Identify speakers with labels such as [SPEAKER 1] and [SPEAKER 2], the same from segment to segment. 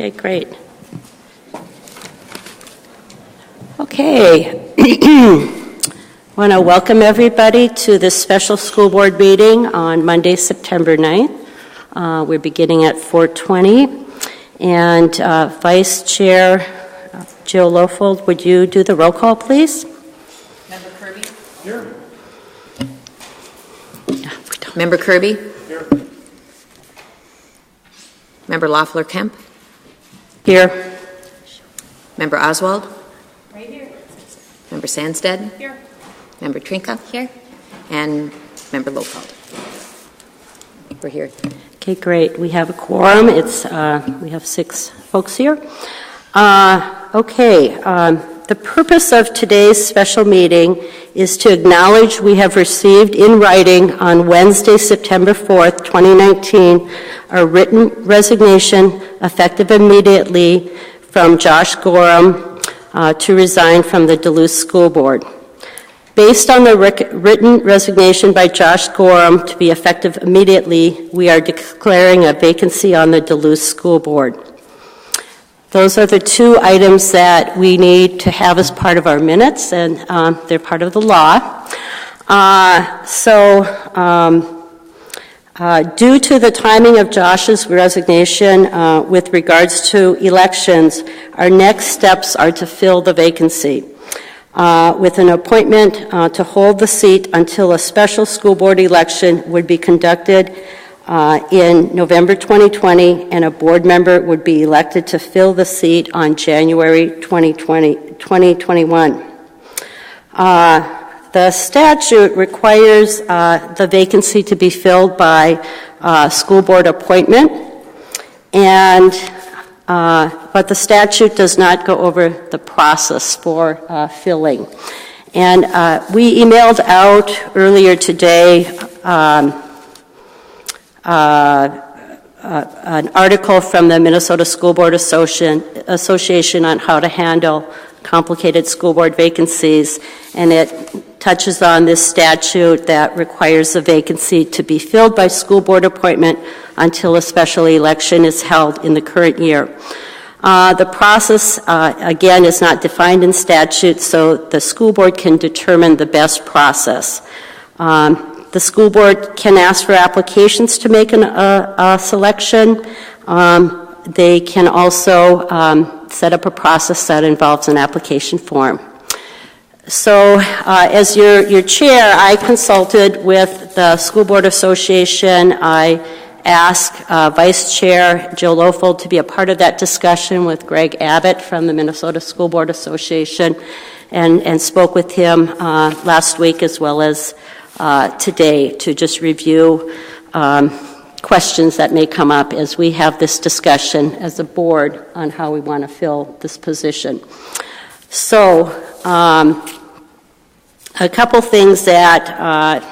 [SPEAKER 1] Okay, great. Okay. I want to welcome everybody to this special school board meeting on Monday, September 9th. We're beginning at 4:20. And Vice Chair Jill Lofold, would you do the roll call, please?
[SPEAKER 2] Member Kirby?
[SPEAKER 3] Here.
[SPEAKER 2] Member Kirby?
[SPEAKER 3] Here.
[SPEAKER 2] Member Loeffler-Kemp?
[SPEAKER 1] Here.
[SPEAKER 2] Member Oswald?
[SPEAKER 4] Right here.
[SPEAKER 2] Member Sandstead?
[SPEAKER 4] Here.
[SPEAKER 2] Member Trinka?
[SPEAKER 4] Here.
[SPEAKER 2] And Member Lofold? We're here.
[SPEAKER 1] Okay, great. We have a quorum. We have 6 folks here. The purpose of today's special meeting is to acknowledge we have received in writing on Wednesday, September 4th, 2019, a written resignation effective immediately from Josh Gorham to resign from the Duluth School Board. Based on the written resignation by Josh Gorham to be effective immediately, we are declaring a vacancy on the Duluth School Board. Those are the 2 items that we need to have as part of our minutes, and they're part of the law. Due to the timing of Josh's resignation with regards to elections, our next steps are to fill the vacancy. With an appointment to hold the seat until a special school board election would be conducted in November 2020, and a board member would be elected to fill the seat on January 2021. The statute requires the vacancy to be filled by school board appointment, but the statute does not go over the process for filling. And we emailed out earlier today an article from the Minnesota School Board Association on how to handle complicated school board vacancies, and it touches on this statute that requires the vacancy to be filled by school board appointment until a special election is held in the current year. The process, again, is not defined in statute, so the school board can determine the best process. The school board can ask for applications to make a selection. They can also set up a process that involves an application form. So as your chair, I consulted with the School Board Association. I asked Vice Chair Jill Lofold to be a part of that discussion with Greg Abbott from the Minnesota School Board Association, and spoke with him last week as well as today to just review questions that may come up as we have this discussion as a board on how we want to fill this position. So a couple things that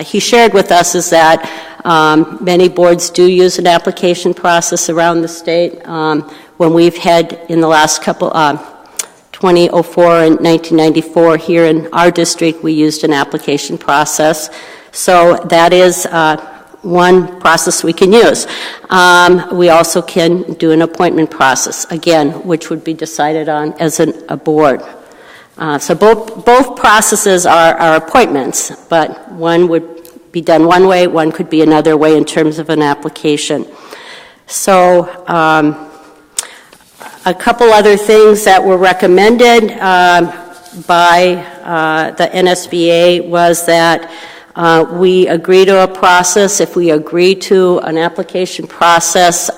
[SPEAKER 1] he shared with us is that many boards do use an application process around the state. When we've had in the last couple 2004 and 1994 here in our district, we used an application process. So that is one process we can use. We also can do an appointment process, again, which would be decided on as a board. So both processes are appointments, but one would be done one way, one could be another way in terms of an application. So a couple other things that were recommended by the NSBA was that we agree to a process. If we agree to an application process,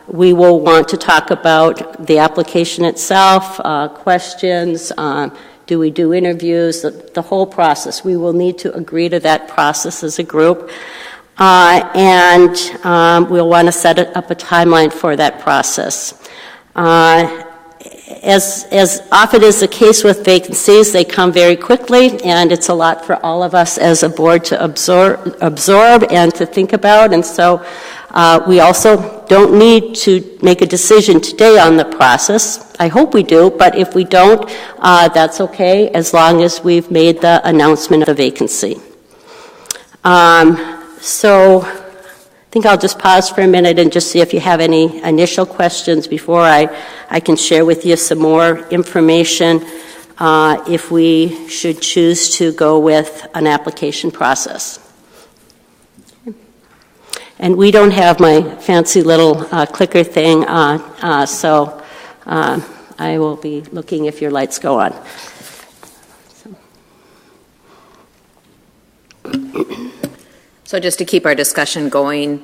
[SPEAKER 1] we will want to talk about the application itself, questions, do we do interviews, the whole process. We will need to agree to that process as a group. And we'll want to set up a timeline for that process. As often is the case with vacancies, they come very quickly, and it's a lot for all of us as a board to absorb and to think about. And so we also don't need to make a decision today on the process. I hope we do, but if we don't, that's okay, as long as we've made the announcement of the vacancy. So think I'll just pause for a minute and just see if you have any initial questions before I can share with you some more information if we should choose to go with an application process. And we don't have my fancy little clicker thing, so I will be looking if your lights go on.
[SPEAKER 2] So just to keep our discussion going,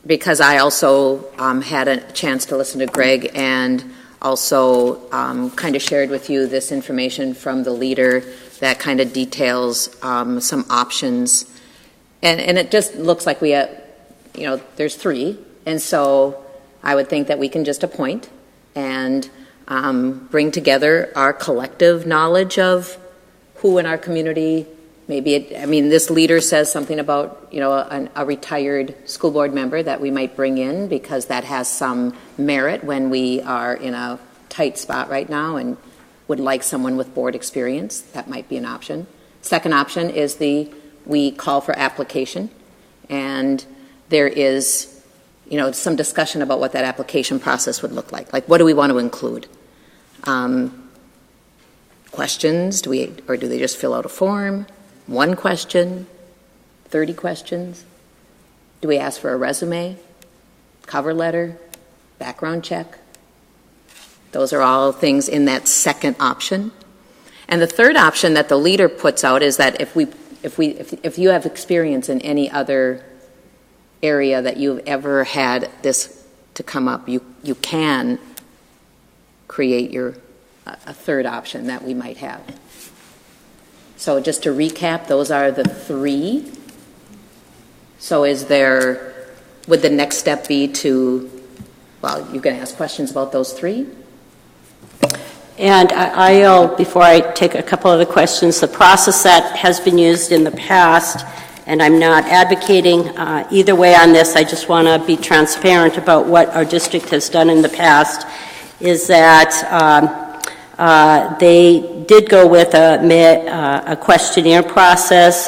[SPEAKER 2] because I also had a chance to listen to Greg and also kind of shared with you this information from the leader that kind of details some options. And it just looks like we have, there's 3. And so I would think that we can just appoint and bring together our collective knowledge of who in our community. Maybe this leader says something about, a retired school board member that we might bring in because that has some merit when we are in a tight spot right now and would like someone with board experience. That might be an option. Second option is we call for application, and there is, some discussion about what that application process would look like. Like, what do we want to include? Questions? Or do they just fill out a form? 1 question, 30 questions? Do we ask for a resume, cover letter, background check? Those are all things in that second option. And the third option that the leader puts out is that if you have experience in any other area that you've ever had this to come up, you can create a third option that we might have. So just to recap, those are the 3. So would the next step be you're going to ask questions about those 3?
[SPEAKER 1] And I'll, before I take a couple of the questions, the process that has been used in the past, and I'm not advocating either way on this, I just want to be transparent about what our district has done in the past, is that they did go with a questionnaire process.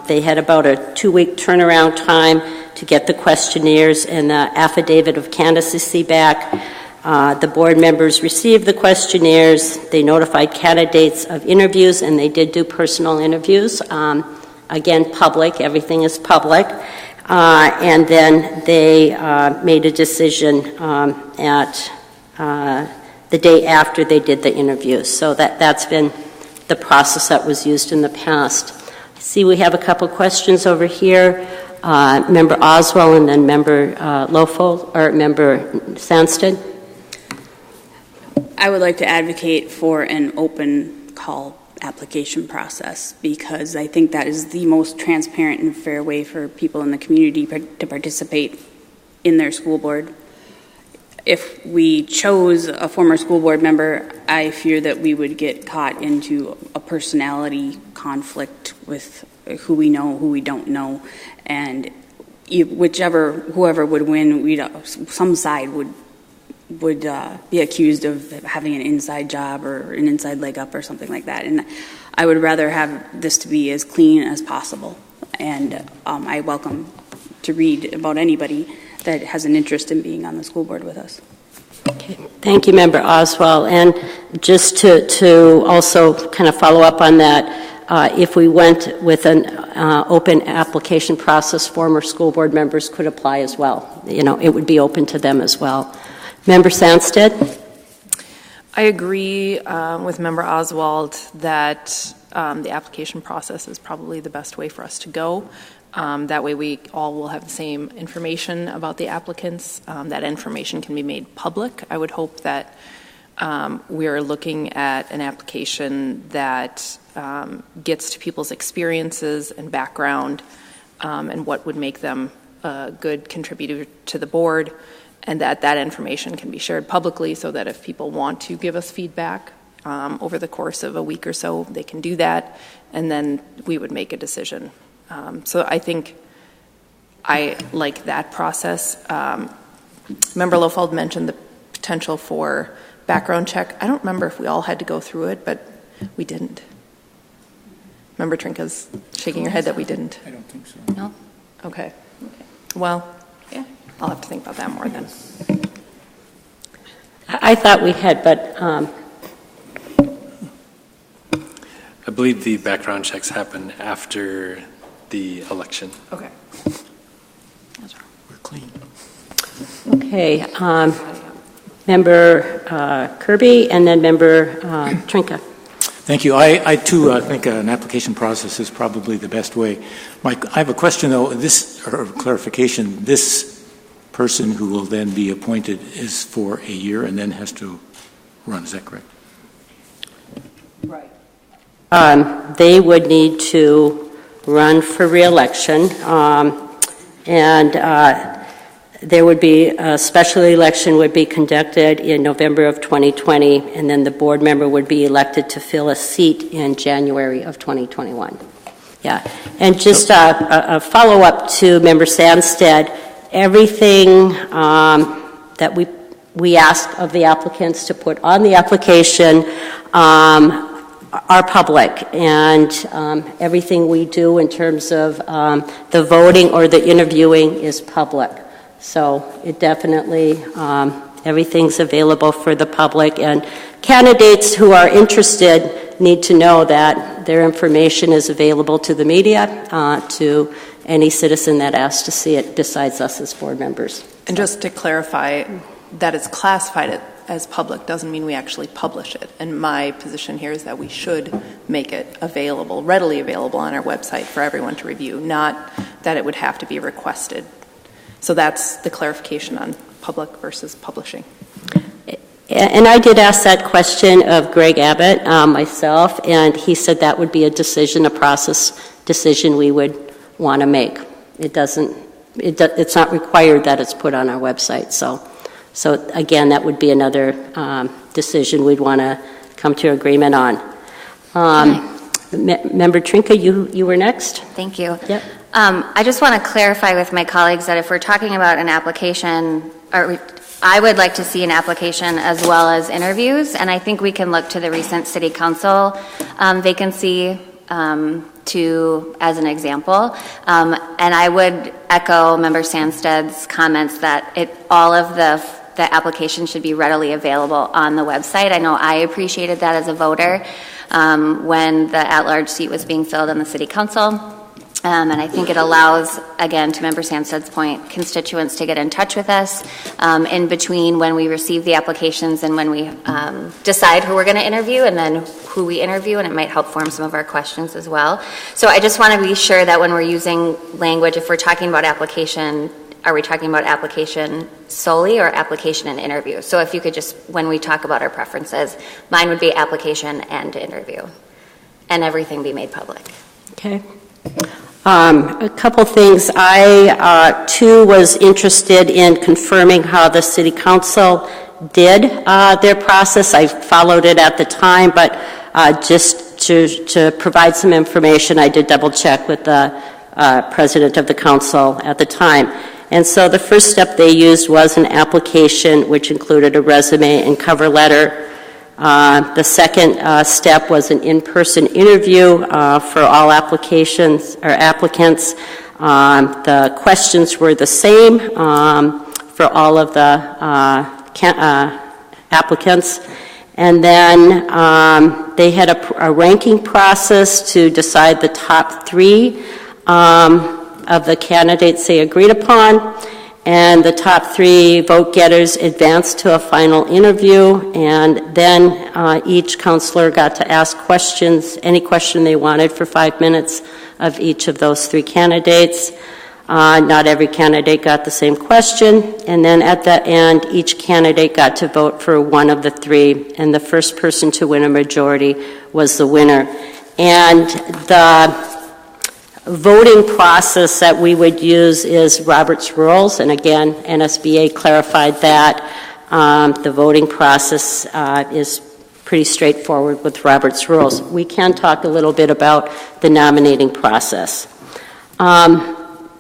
[SPEAKER 1] They had about a 2-week turnaround time to get the questionnaires and the affidavit of candidacy back. The board members received the questionnaires. They notified candidates of interviews, and they did do personal interviews. Again, public. Everything is public. And then they made a decision at the day after they did the interviews. So that's been the process that was used in the past. I see we have a couple questions over here. Member Oswald and then Member Lofold, or Member Sandsted.
[SPEAKER 3] I would like to advocate for an open call application process because I think that is the most transparent and fair way for people in the community to participate in their school board. If we chose a former school board member, I fear that we would get caught into a personality conflict with who we know, who we don't know, and whoever would win, some side would be accused of having an inside job or an inside leg up or something like that. And I would rather have this to be as clean as possible. And I welcome to read about anybody that has an interest in being on the school board with us.
[SPEAKER 1] Okay. Thank you, Member Oswald. And just to also kind of follow up on that, if we went with an open application process, former school board members could apply as well. It would be open to them as well. Member Sandsted?
[SPEAKER 4] I agree with Member Oswald that the application process is probably the best way for us to go. That way we all will have the same information about the applicants. That information can be made public. I would hope that we are looking at an application that gets to people's experiences and background and what would make them a good contributor to the board, and that information can be shared publicly so that if people want to give us feedback over the course of a week or so, they can do that, and then we would make a decision. So I think I like that process. Member Lofold mentioned the potential for background check. I don't remember if we all had to go through it, but we didn't. Member Trinka's shaking your head that we didn't.
[SPEAKER 5] I don't think so.
[SPEAKER 4] No? Okay. Well,
[SPEAKER 2] Yeah.
[SPEAKER 4] I'll have to think about that more then.
[SPEAKER 1] I thought we had, but
[SPEAKER 5] I believe the background checks happen after the election.
[SPEAKER 4] Okay.
[SPEAKER 5] We're clean.
[SPEAKER 1] okay. Member Kirby and then Member Trinka.
[SPEAKER 6] Thank you. I too think an application process is probably the best way. Mike, I have a question though, or clarification. This person who will then be appointed is for a year and then has to run, is that correct?
[SPEAKER 1] Right. They would need to run for re-election, and there would be a special election would be conducted in November of 2020, and then the board member would be elected to fill a seat in January of 2021. Yeah, and just a follow-up to Member Samstead, everything that we ask of the applicants to put on the application are public, and everything we do in terms of the voting or the interviewing is public. So it definitely, everything's available for the public, and candidates who are interested need to know that their information is available to the media, to any citizen that asks to see it besides us as board members.
[SPEAKER 4] And just to clarify, that it's classified as public doesn't mean we actually publish it. And my position here is that we should make it available, readily available on our website for everyone to review, not that it would have to be requested. So that's the clarification on public versus publishing.
[SPEAKER 1] And I did ask that question of Greg Abbott myself, and he said that would be a process decision we would want to make. It's not required that it's put on our website. So again, that would be another decision we'd want to come to agreement on. Member Trinka, you were next.
[SPEAKER 7] Thank you.
[SPEAKER 1] Yep.
[SPEAKER 7] I just want to clarify with my colleagues that if we're talking about an application, I would like to see an application as well as interviews, and I think we can look to the recent city council vacancy as an example. And I would echo Member Sandsted's comments that all of the application should be readily available on the website. I know I appreciated that as a voter when the at-large seat was being filled in the city council. And I think it allows, again, to Member Sandsted's point, constituents to get in touch with us in between when we receive the applications and when we decide who we're going to interview and then who we interview, and it might help form some of our questions as well. So I just want to be sure that when we're using language, if we're talking about application, are we talking about application solely or application and interview? So if you could just, when we talk about our preferences, mine would be application and interview, and everything be made public.
[SPEAKER 1] Okay. A couple things. I, too, was interested in confirming how the City Council did their process. I followed it at the time, but just to provide some information, I did double-check with the President of the Council at the time. And so the first step they used was an application which included a resume and cover letter. The second step was an in-person interview for all applicants. The questions were the same for all of the applicants. And then they had a ranking process to decide the top three of the candidates they agreed upon. And the top three vote getters advanced to a final interview, and then each counselor got to ask questions, any question they wanted for 5 minutes of each of those three candidates. Not every candidate got the same question, and then at the end, each candidate got to vote for one of the three, and the first person to win a majority was the winner. And the voting process that we would use is Robert's Rules, and again, NSBA clarified that. The voting process is pretty straightforward with Robert's Rules. We can talk a little bit about the nominating process.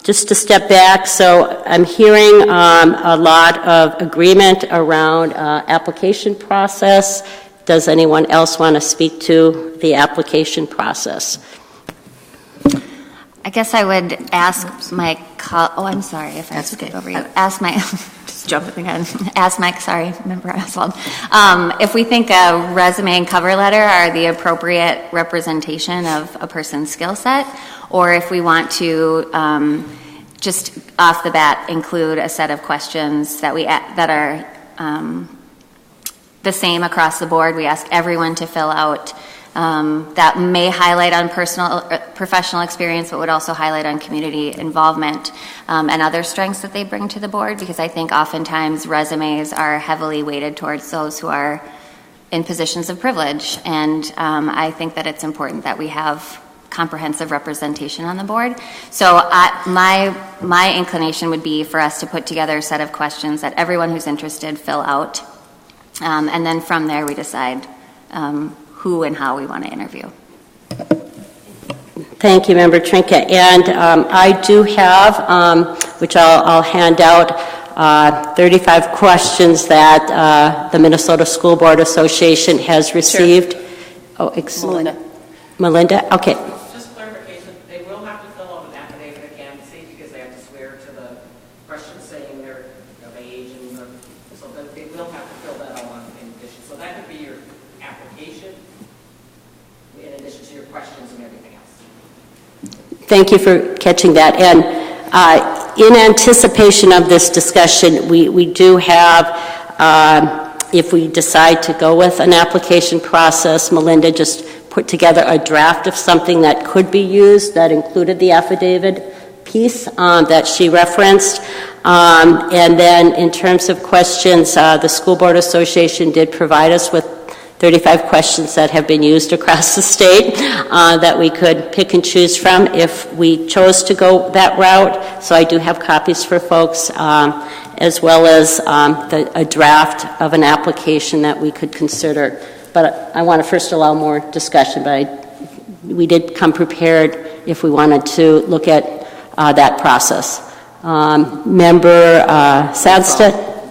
[SPEAKER 1] Just to step back, so I'm hearing a lot of agreement around application process. Does anyone else want to speak to the application process?
[SPEAKER 7] I guess I would ask my, I'm sorry if I skipped over you. Ask my, just jumping again. Ask Mike, sorry, Member Oswald. If we think a resume and cover letter are the appropriate representation of a person's skill set, or if we want to just off the bat include a set of questions that are the same across the board. We ask everyone to fill out that may highlight on professional experience, but would also highlight on community involvement and other strengths that they bring to the board, because I think oftentimes resumes are heavily weighted towards those who are in positions of privilege. And I think that it's important that we have comprehensive representation on the board. So my inclination would be for us to put together a set of questions that everyone who's interested fill out. And then from there we decide who and how we want to interview.
[SPEAKER 1] Thank you, Member Trinka. And I do have, which I'll hand out, 35 questions that the Minnesota School Board Association has received. Sure. Oh, excellent. Melinda? Okay.
[SPEAKER 8] Just clarification, they will have to fill out an affidavit of candidacy because they have to swear to the questions saying their age, and so that they will have to fill that out in addition. So that could be your application in addition to your questions and everything else.
[SPEAKER 1] Thank you for catching that. And in anticipation of this discussion, we do have, if we decide to go with an application process, Melinda just put together a draft of something that could be used that included the affidavit piece that she referenced. And then in terms of questions, the School Board Association did provide us with 35 questions that have been used across the state that we could pick and choose from if we chose to go that route. So I do have copies for folks, as well as a draft of an application that we could consider. But I want to first allow more discussion, but we did come prepared if we wanted to look at that process. Member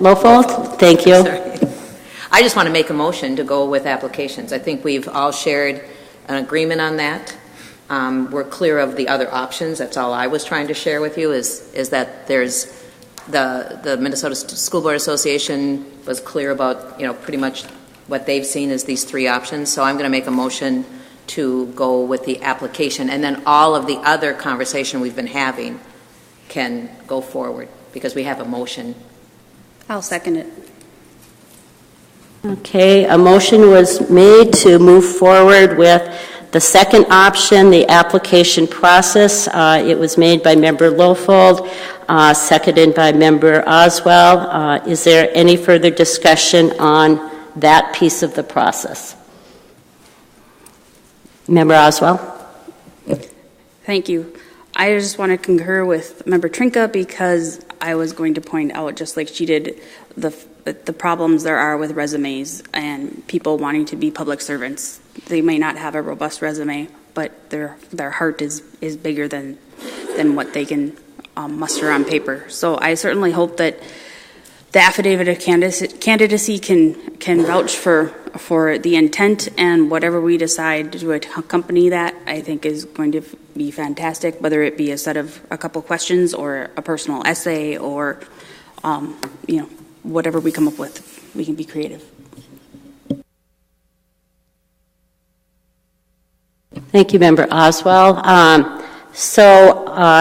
[SPEAKER 1] Lofold, thank you.
[SPEAKER 2] Sorry. I just want to make a motion to go with applications. I think we've all shared an agreement on that. We're clear of the other options. That's all I was trying to share with you is that there's the Minnesota School Board Association was clear about, pretty much what they've seen is these three options. So I'm going to make a motion to go with the application, and then all of the other conversation we've been having can go forward because we have a motion.
[SPEAKER 3] I'll second it.
[SPEAKER 1] Okay, a motion was made to move forward with the second option, the application process. It was made by Member Lofold, seconded by Member Oswald. Is there any further discussion on that piece of the process? Member Oswald?
[SPEAKER 3] Thank you. I just want to concur with Member Trinka because I was going to point out, just like she did, the problems there are with resumes and people wanting to be public servants. They may not have a robust resume, but their heart is bigger than what they can muster on paper. So I certainly hope that the affidavit of candidacy can vouch for the intent, and whatever we decide to accompany that, I think is going to be fantastic, whether it be a couple questions or a personal essay or, whatever we come up with, we can be creative.
[SPEAKER 1] Thank you, Member Oswald.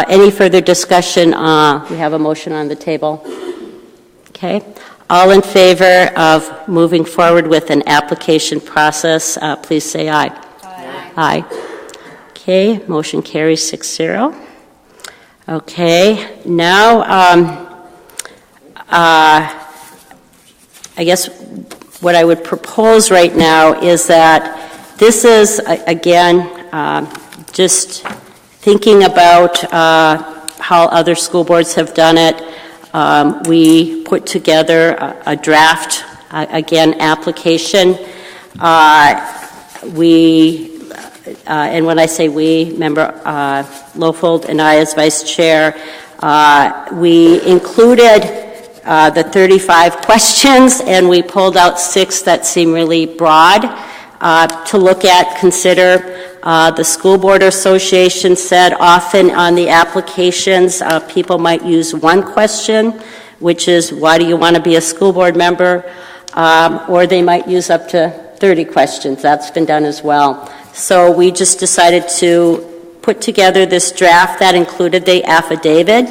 [SPEAKER 1] Any further discussion? We have a motion on the table. Okay. All in favor of moving forward with an application process, please say aye. Aye. Aye. Okay, motion carries 6-0. Okay, now I guess what I would propose right now is that this is, again, just thinking about how other school boards have done it. We put together a draft, again, application. And when I say we, Member Lofold and I as Vice Chair, we included the 35 questions, and we pulled out 6 that seem really broad to look at, consider. The School Board Association said often on the applications, people might use one question, which is, why do you want to be a school board member? Or they might use up to 30 questions. That's been done as well. So we just decided to put together this draft that included the affidavit.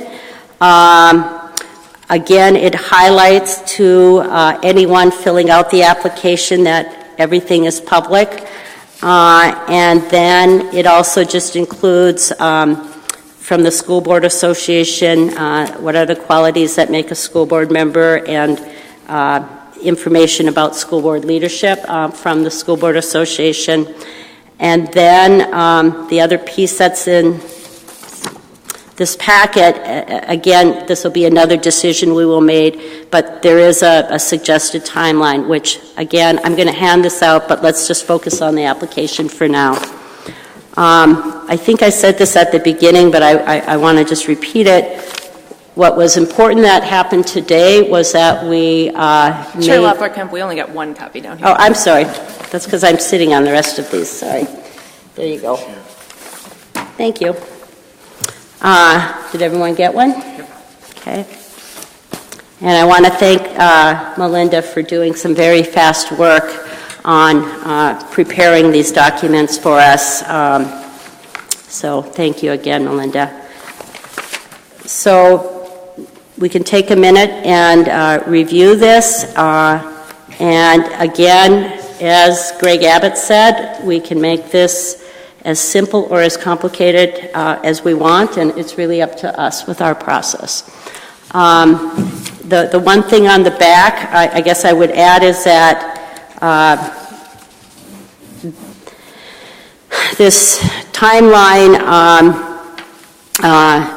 [SPEAKER 1] Again, it highlights to anyone filling out the application that everything is public. And then it also just includes from the School Board Association what are the qualities that make a school board member, and information about school board leadership from the School Board Association. And then the other piece that's in this packet, again, this will be another decision we will make, but there is a suggested timeline, which, again, I'm going to hand this out, but let's just focus on the application for now. I think I said this at the beginning, but I want to just repeat it. What was important that happened today was that we
[SPEAKER 4] Chair Lafleur-Kemp, we only got one copy down here.
[SPEAKER 1] Oh, I'm sorry. That's because I'm sitting on the rest of these. Sorry. There you go. Thank you. Did everyone get one? Yep. Okay. And I want to thank Melinda for doing some very fast work on preparing these documents for us. So thank you again, Melinda. So we can take a minute and review this. And again, as Greg Abbott said, we can make this as simple or as complicated as we want, and it's really up to us with our process. The one thing on the back, I guess I would add, is that this timeline,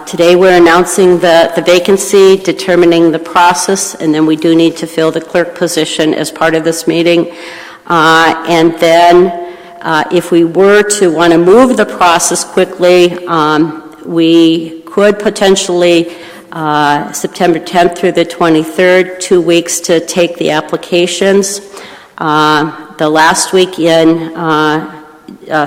[SPEAKER 1] today we're announcing the vacancy, determining the process, and then we do need to fill the clerk position as part of this meeting. And then if we were to want to move the process quickly, we could potentially September 10th through the 23rd, 2 weeks to take the applications. The last week in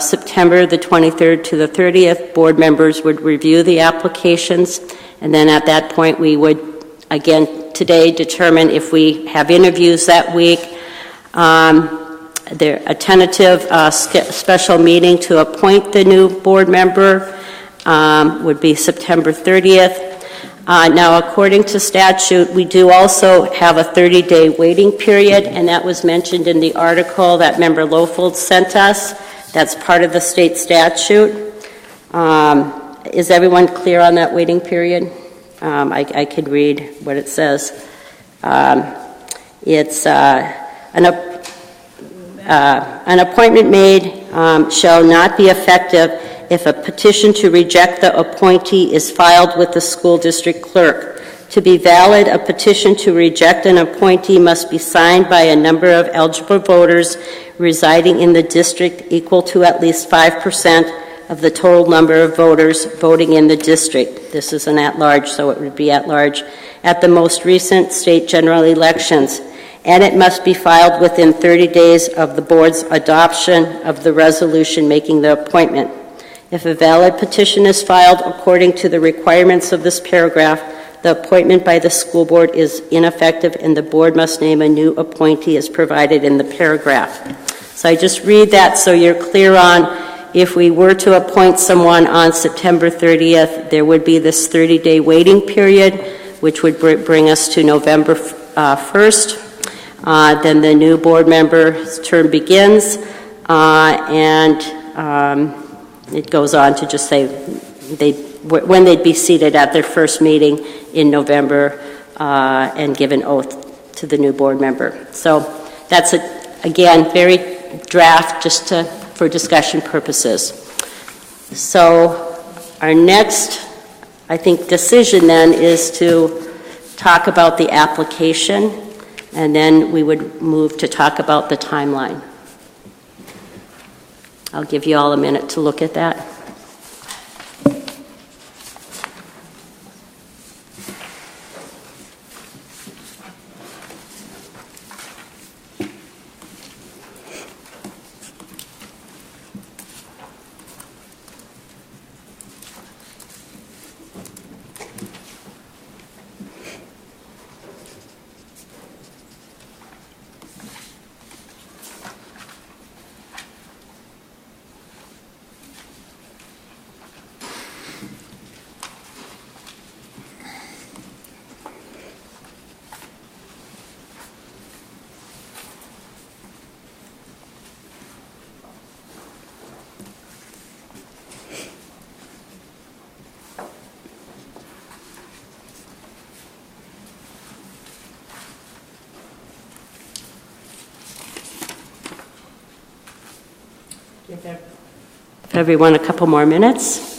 [SPEAKER 1] September, the 23rd to the 30th, board members would review the applications, and then at that point we would, again, today determine if we have interviews that week. A tentative special meeting to appoint the new board member would be September 30th. Now, according to statute, we do also have a 30-day waiting period, and that was mentioned in the article that Member Lofold sent us. That's part of the state statute. Is everyone clear on that waiting period? I could read what it says. It's an appointment made shall not be effective if a petition to reject the appointee is filed with the school district clerk. To be valid, a petition to reject an appointee must be signed by a number of eligible voters residing in the district equal to at least 5% of the total number of voters voting in the district. This is an at-large, so it would be at-large at the most recent state general elections. And it must be filed within 30 days of the board's adoption of the resolution making the appointment. If a valid petition is filed according to the requirements of this paragraph, the appointment by the school board is ineffective and the board must name a new appointee as provided in the paragraph. So I just read that so you're clear on, if we were to appoint someone on September 30th, there would be this 30-day waiting period, which would bring us to November 1st. Then the new board member's term begins, and it goes on to just say when they'd be seated at their first meeting in November and give an oath to the new board member. So that's, again, very draft, just for discussion purposes. So our next, I think, decision then is to talk about the application, and then we would move to talk about the timeline. I'll give you all a minute to look at that. Give everyone a couple more minutes.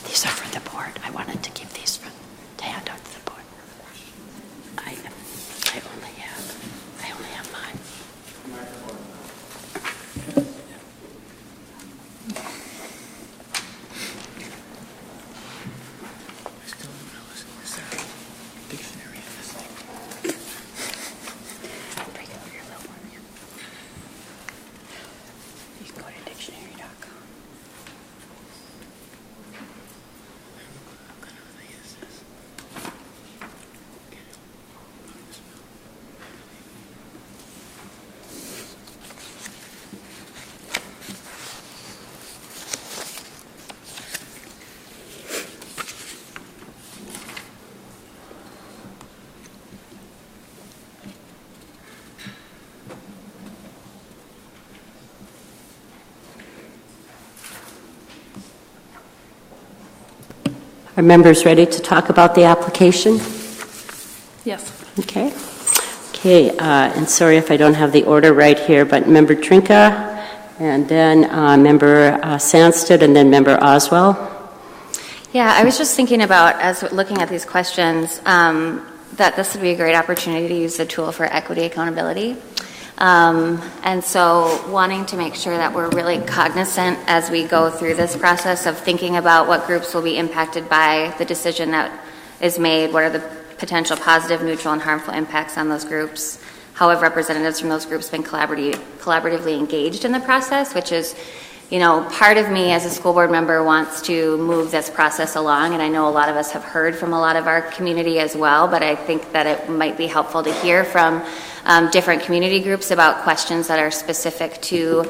[SPEAKER 9] These are for the board. I wanted to give these to hand out to the board. I only have mine. Dictionary in this thing. Bring it over your little one. You can go to dictionary.com.
[SPEAKER 1] Are members ready to talk about the application?
[SPEAKER 4] Yes.
[SPEAKER 1] Okay. Okay, and sorry if I don't have the order right here, but Member Trinka, and then Member Sandstead, and then Member Oswald.
[SPEAKER 7] Yeah, I was just thinking about, as looking at these questions, that this would be a great opportunity to use the tool for equity accountability. And so wanting to make sure that we're really cognizant as we go through this process of thinking about what groups will be impacted by the decision that is made, what are the potential positive, neutral, and harmful impacts on those groups, how have representatives from those groups been collaboratively engaged in the process, which is, you know, part of me as a school board member wants to move this process along, and I know a lot of us have heard from a lot of our community as well, but I think that it might be helpful to hear from different community groups about questions that are specific to,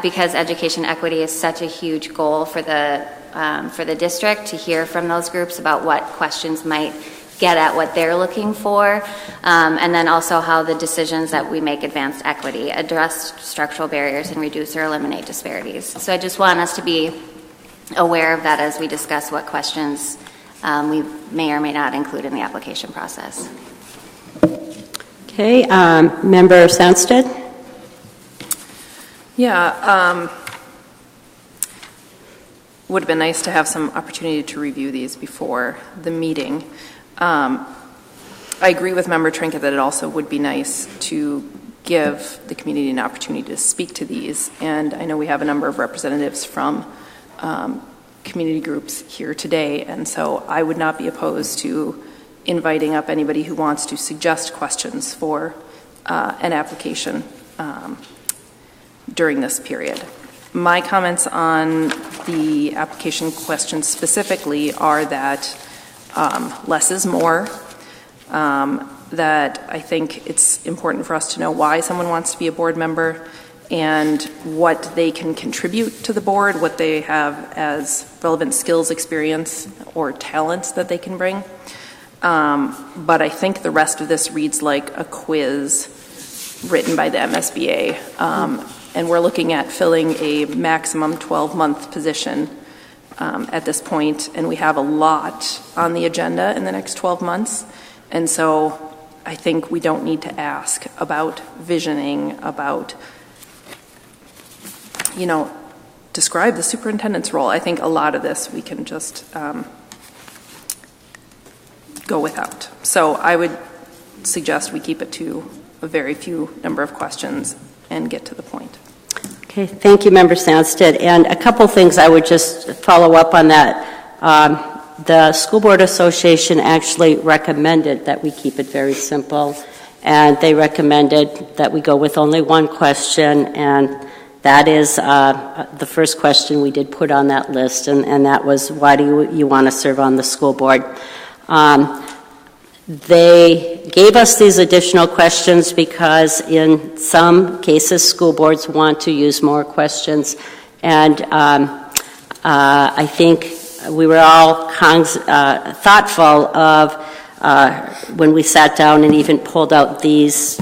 [SPEAKER 7] because education equity is such a huge goal for the district, to hear from those groups about what questions might get at what they're looking for, and then also how the decisions that we make advance equity, address structural barriers, and reduce or eliminate disparities. So I just want us to be aware of that as we discuss what questions we may or may not include in the application process.
[SPEAKER 1] Okay, Member Sandstead?
[SPEAKER 4] Yeah, would have been nice to have some opportunity to review these before the meeting. I agree with Member Trinket that it also would be nice to give the community an opportunity to speak to these. And I know we have a number of representatives from community groups here today, and so I would not be opposed to inviting up anybody who wants to suggest questions for an application during this period. My comments on the application questions specifically are that less is more. that I think it's important for us to know why someone wants to be a board member and what they can contribute to the board, what they have as relevant skills, experience, or talents that they can bring. But I think the rest of this reads like a quiz written by the MSBA. And we're looking at filling a maximum 12-month position at this point, and we have a lot on the agenda in the next 12 months. And so I think we don't need to ask about visioning, about, describe the superintendent's role. I think a lot of this we can just go without. So I would suggest we keep it to a very few number of questions and get to the point.
[SPEAKER 1] Okay, thank you, Member Sandstead. And a couple things I would just follow up on that. The School Board Association actually recommended that we keep it very simple, and they recommended that we go with only one question, and that is the first question we did put on that list, and that was, why do you want to serve on the school board? They gave us these additional questions because in some cases school boards want to use more questions, and I think we were all thoughtful of when we sat down and even pulled out these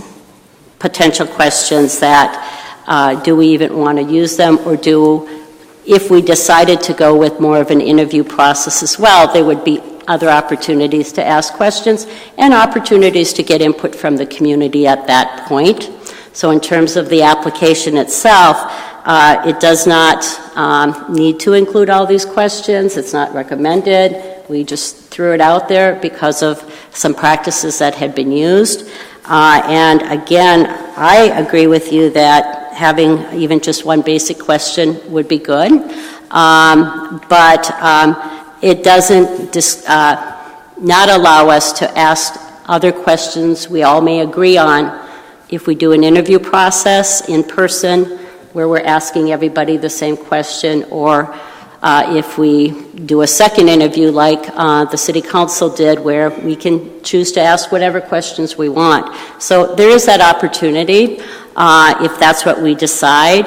[SPEAKER 1] potential questions that do we even want to use them, or if we decided to go with more of an interview process as well, there would be other opportunities to ask questions and opportunities to get input from the community at that point. So in terms of the application itself, it does not need to include all these questions. It's not recommended. We just threw it out there because of some practices that had been used. And again, I agree with you that having even just one basic question would be good. But it doesn't not allow us to ask other questions we all may agree on if we do an interview process in person where we're asking everybody the same question, or if we do a second interview like the City Council did, where we can choose to ask whatever questions we want. So there is that opportunity if that's what we decide.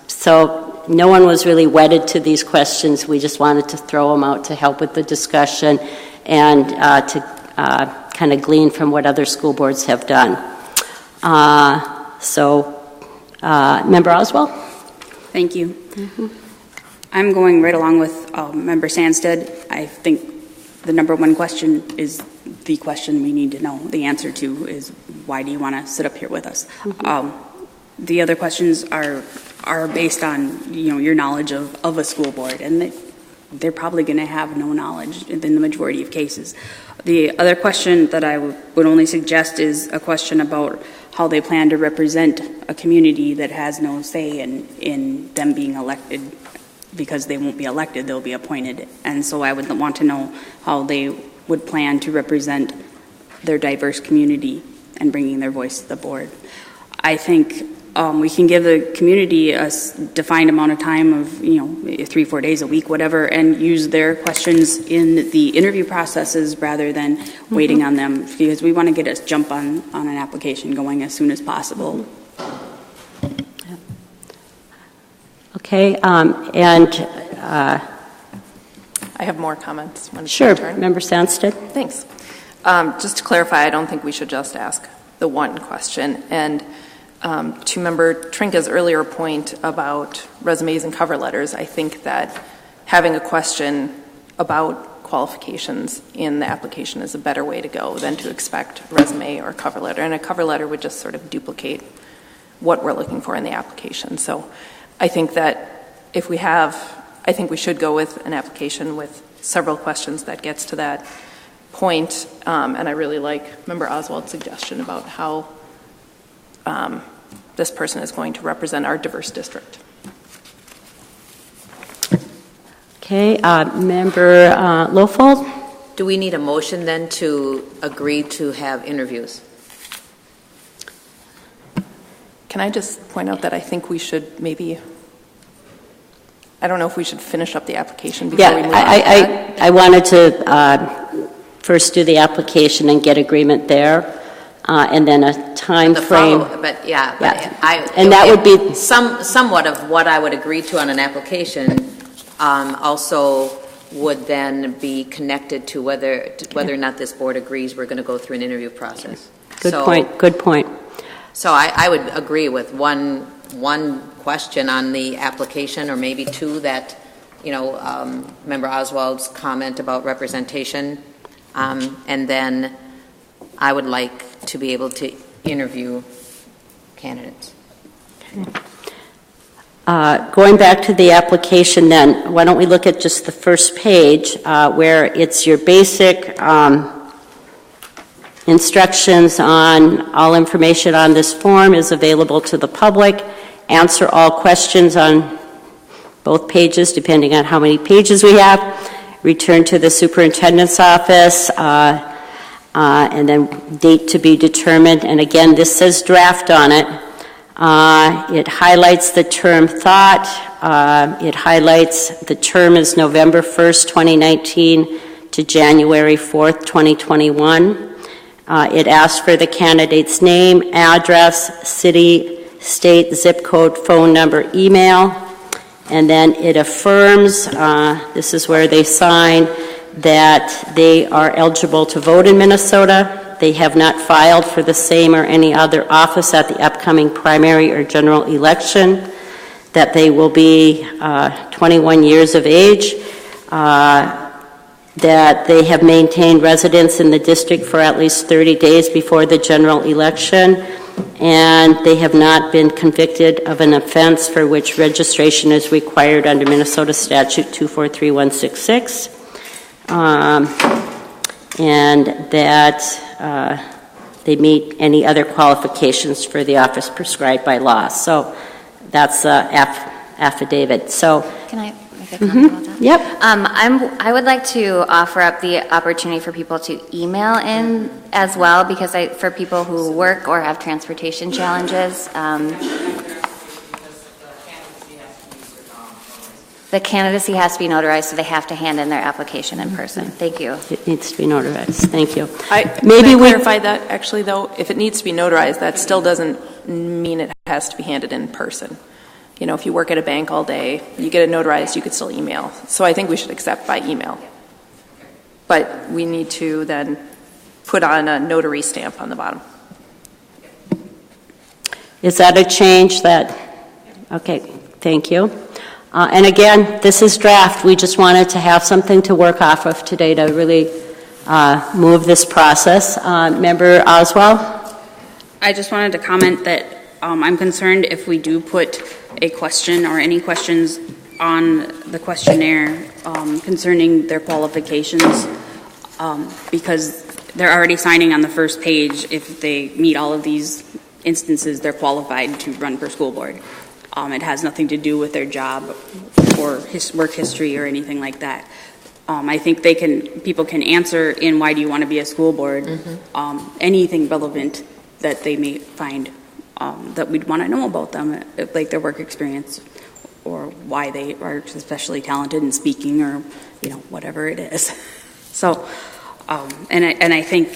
[SPEAKER 1] So no one was really wedded to these questions. We just wanted to throw them out to help with the discussion and to kind of glean from what other school boards have done. Member Oswald?
[SPEAKER 3] Thank you. Mm-hmm. I'm going right along with Member Sandstead. I think the number one question is the question we need to know the answer to is, why do you want to sit up here with us? Mm-hmm. The other questions are based on your knowledge of a school board, and they're probably going to have no knowledge in the majority of cases. The other question that I would only suggest is a question about how they plan to represent a community that has no say in them being elected, because they won't be elected, they'll be appointed. And so I would want to know how they would plan to represent their diverse community and bringing their voice to the board. I think we can give the community a defined amount of time of 3-4 days a week, whatever, and use their questions in the interview processes rather than waiting on them, because we want to get a jump on an application going as soon as possible.
[SPEAKER 1] Okay,
[SPEAKER 4] I have more comments when it's my turn.
[SPEAKER 1] Member Sandstead.
[SPEAKER 4] Thanks. Just to clarify, I don't think we should just ask the one question. And to Member Trinka's earlier point about resumes and cover letters, I think that having a question about qualifications in the application is a better way to go than to expect a resume or a cover letter. And a cover letter would just sort of duplicate what we're looking for in the application. So I think that I think we should go with an application with several questions that gets to that point. And I really like Member Oswald's suggestion about how this person is going to represent our diverse district.
[SPEAKER 1] Okay, Member Lofold?
[SPEAKER 2] Do we need a motion then to agree to have interviews?
[SPEAKER 4] Can I just point out that I think we should maybe I don't know if we should finish up the application before we
[SPEAKER 1] Yeah,
[SPEAKER 4] move on to that.
[SPEAKER 1] I wanted to first do the application and get agreement there, and then a time
[SPEAKER 2] The
[SPEAKER 1] frame.
[SPEAKER 2] but yeah,
[SPEAKER 1] Yeah. And that would be-
[SPEAKER 2] somewhat of what I would agree to on an application also would then be connected to whether or not this board agrees we're going to go through an interview process.
[SPEAKER 1] Good point.
[SPEAKER 2] So I would agree with one question on the application, or maybe two that, Member Oswald's comment about representation, and then I would like to be able to interview candidates.
[SPEAKER 1] Okay. Going back to the application then, why don't we look at just the first page where it's your basic instructions on all information on this form is available to the public. Answer all questions on both pages, depending on how many pages we have. Return to the superintendent's office, and then date to be determined. And again, this says draft on it. It highlights the term thought. It highlights the term is November 1st, 2019 to January 4th, 2021. It asks for the candidate's name, address, city, state, zip code, phone number, email, and then it affirms, this is where they sign, that they are eligible to vote in Minnesota. They have not filed for the same or any other office at the upcoming primary or general election, that they will be 21 years of age, that they have maintained residence in the district for at least 30 days before the general election, and they have not been convicted of an offense for which registration is required under Minnesota Statute 243166, and that they meet any other qualifications for the office prescribed by law. So that's affidavit. So
[SPEAKER 7] Can I make a comment about that?
[SPEAKER 1] Yep.
[SPEAKER 7] I would like to offer up the opportunity for people to email in as well, because for people who work or have transportation challenges, the candidacy has to be notarized, so they have to hand in their application in person. Thank you.
[SPEAKER 1] It needs to be notarized. Thank you.
[SPEAKER 4] Maybe can I clarify that, actually, though? If it needs to be notarized, that still doesn't mean it has to be handed in person. You know, if you work at a bank all day, you get it notarized, you could still email. So I think we should accept by email. But we need to then put on a notary stamp on the bottom.
[SPEAKER 1] Is that a change that, okay, thank you. And again, this is draft. We just wanted to have something to work off of today to really move this process. Member Oswald?
[SPEAKER 3] I just wanted to comment that I'm concerned if we do put a question or any questions on the questionnaire concerning their qualifications, because they're already signing on the first page. If they meet all of these instances, they're qualified to run for school board. It has nothing to do with their job or work history or anything like that. I think people can answer in why do you want to be a school board, anything relevant that they may find that we'd want to know about them, like their work experience or why they are especially talented in speaking or, whatever it is. So, and I think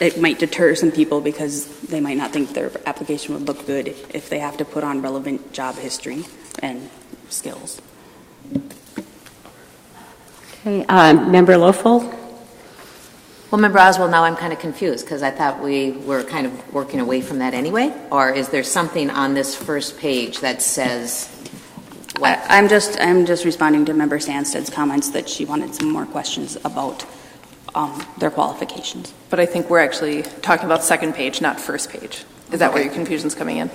[SPEAKER 3] it might deter some people because they might not think their application would look good if they have to put on relevant job history and skills.
[SPEAKER 1] Okay, Member Loeffel?
[SPEAKER 2] Well, Member Oswald, now I'm kind of confused because I thought we were kind of working away from that anyway. Or is there something on this first page that says what?
[SPEAKER 3] I'm just responding to Member Sandsted's comments that she wanted some more questions about their qualifications.
[SPEAKER 4] But I think we're actually talking about second page, not first page. Is that where your confusion's coming in?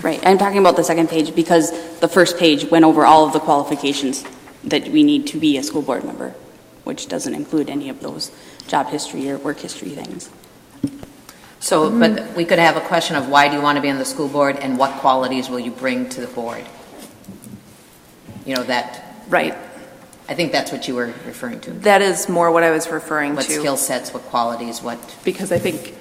[SPEAKER 3] Right. I'm talking about the second page because the first page went over all of the qualifications that we need to be a school board member, which doesn't include any of those job history or work history things.
[SPEAKER 2] So, but we could have a question of why do you want to be on the school board and what qualities will you bring to the board? That.
[SPEAKER 4] Right.
[SPEAKER 2] I think that's what you were referring to.
[SPEAKER 4] That is more what I was referring
[SPEAKER 2] What
[SPEAKER 4] to.
[SPEAKER 2] skill sets, what qualities, what.
[SPEAKER 4] Because I think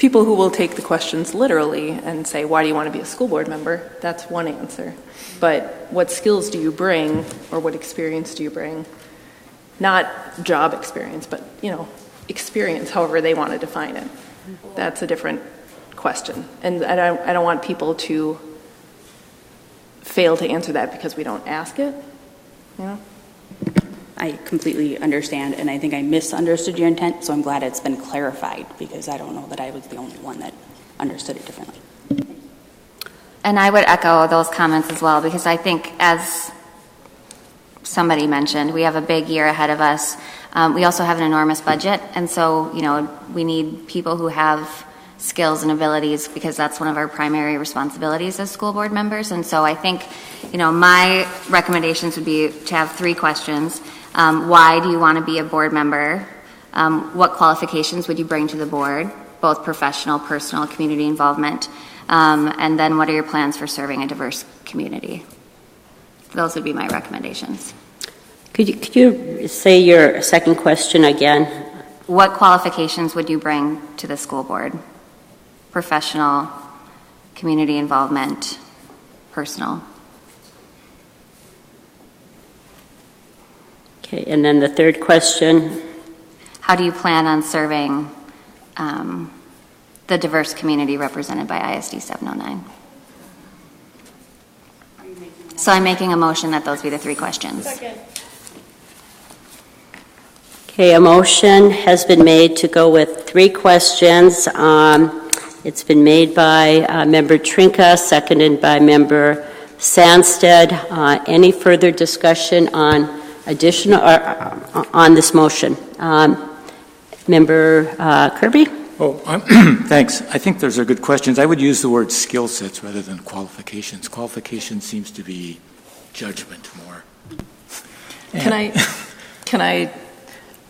[SPEAKER 4] people who will take the questions literally and say, why do you want to be a school board member? That's one answer. But what skills do you bring, or what experience do you bring? Not job experience, but, experience, however they want to define it. That's a different question. And I don't want people to fail to answer that because we don't ask it,
[SPEAKER 3] I completely understand, and I think I misunderstood your intent, so I'm glad it's been clarified, because I don't know that I was the only one that understood it differently.
[SPEAKER 7] And I would echo those comments as well, because I think, as somebody mentioned, we have a big year ahead of us. We also have an enormous budget, and so, we need people who have skills and abilities, because that's one of our primary responsibilities as school board members. And so I think, my recommendations would be to have 3 questions. Why do you want to be a board member? What qualifications would you bring to the board, both professional, personal, community involvement? And then what are your plans for serving a diverse community? Those would be my recommendations.
[SPEAKER 1] Could you say your second question again?
[SPEAKER 7] What qualifications would you bring to the school board? Professional, community involvement, personal.
[SPEAKER 1] Okay, and then the third question.
[SPEAKER 7] How do you plan on serving the diverse community represented by ISD 709? So I'm making a motion that those be the 3 questions.
[SPEAKER 1] Okay, a motion has been made to go with 3 questions. It's been made by Member Trinka, seconded by Member Sandstead. Any further discussion on on this motion? Member Kirby?
[SPEAKER 6] Thanks. I think those are good questions. I would use the word skill sets rather than qualifications. Qualification seems to be judgment more.